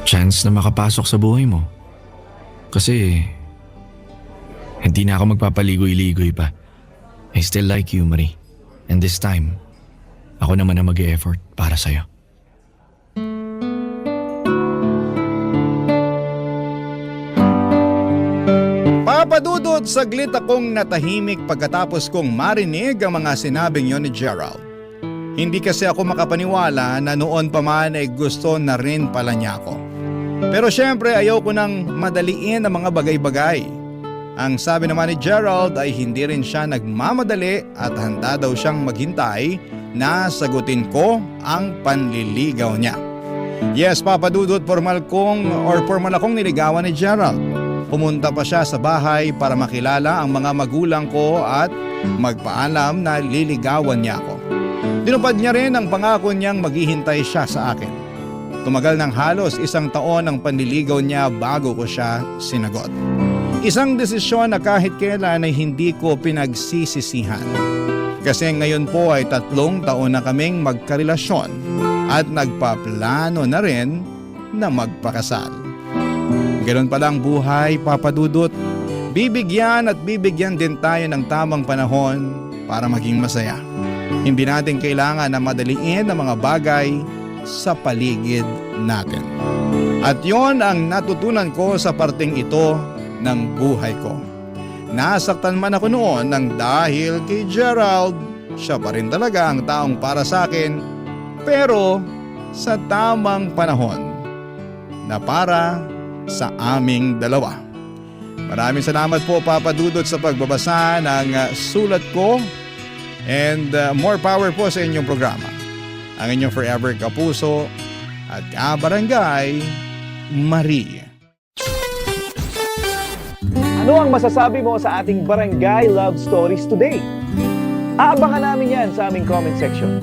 Chance na makapasok sa buhay mo. Kasi hindi na ako magpapaligoy-ligoy pa. I still like you, Marie. And this time, ako naman ang mag-e-effort para sa'yo. Papadudod, saglit akong natahimik pagkatapos kong marinig ang mga sinabing yon ni Gerald. Hindi kasi ako makapaniwala na noon pa man ay gusto na rin pala niya ako. Pero syempre ayaw ko nang madaliin ang mga bagay-bagay. Ang sabi naman ni Gerald ay hindi rin siya nagmamadali at handa daw siyang maghintay na sagutin ko ang panliligaw niya. Yes, Papadudot, formal akong niligawan ni Gerald. Pumunta pa siya sa bahay para makilala ang mga magulang ko at magpaalam na liligawan niya ako. Tinupad niya rin ang pangako niyang maghihintay siya sa akin. Tumagal ng halos 1 taon ang panliligaw niya bago ko siya sinagot. Isang desisyon na kahit kailan ay hindi ko pinagsisisihan. Kasi ngayon po ay 3 taon na kaming magkarelasyon at nagpaplano na rin na magpakasal. Ganon palang buhay, Papadudot. Bibigyan at bibigyan din tayo ng tamang panahon para maging masaya. Hindi natin kailangan na madaliin ang mga bagay sa paligid natin. At yon ang natutunan ko sa parting ito ng buhay ko. Nasaktan man ako noon nang dahil kay Gerald, siya pa rin talaga ang taong para sa akin, pero sa tamang panahon na para sa aming dalawa. Maraming salamat po, Papadudot, sa pagbabasa ng sulat ko and more power po sa inyong programa. Ang inyong forever kapuso at kabarangay, Marie. Ano ang masasabi mo sa ating Barangay Love Stories today? Aabangan namin yan sa aming comment section.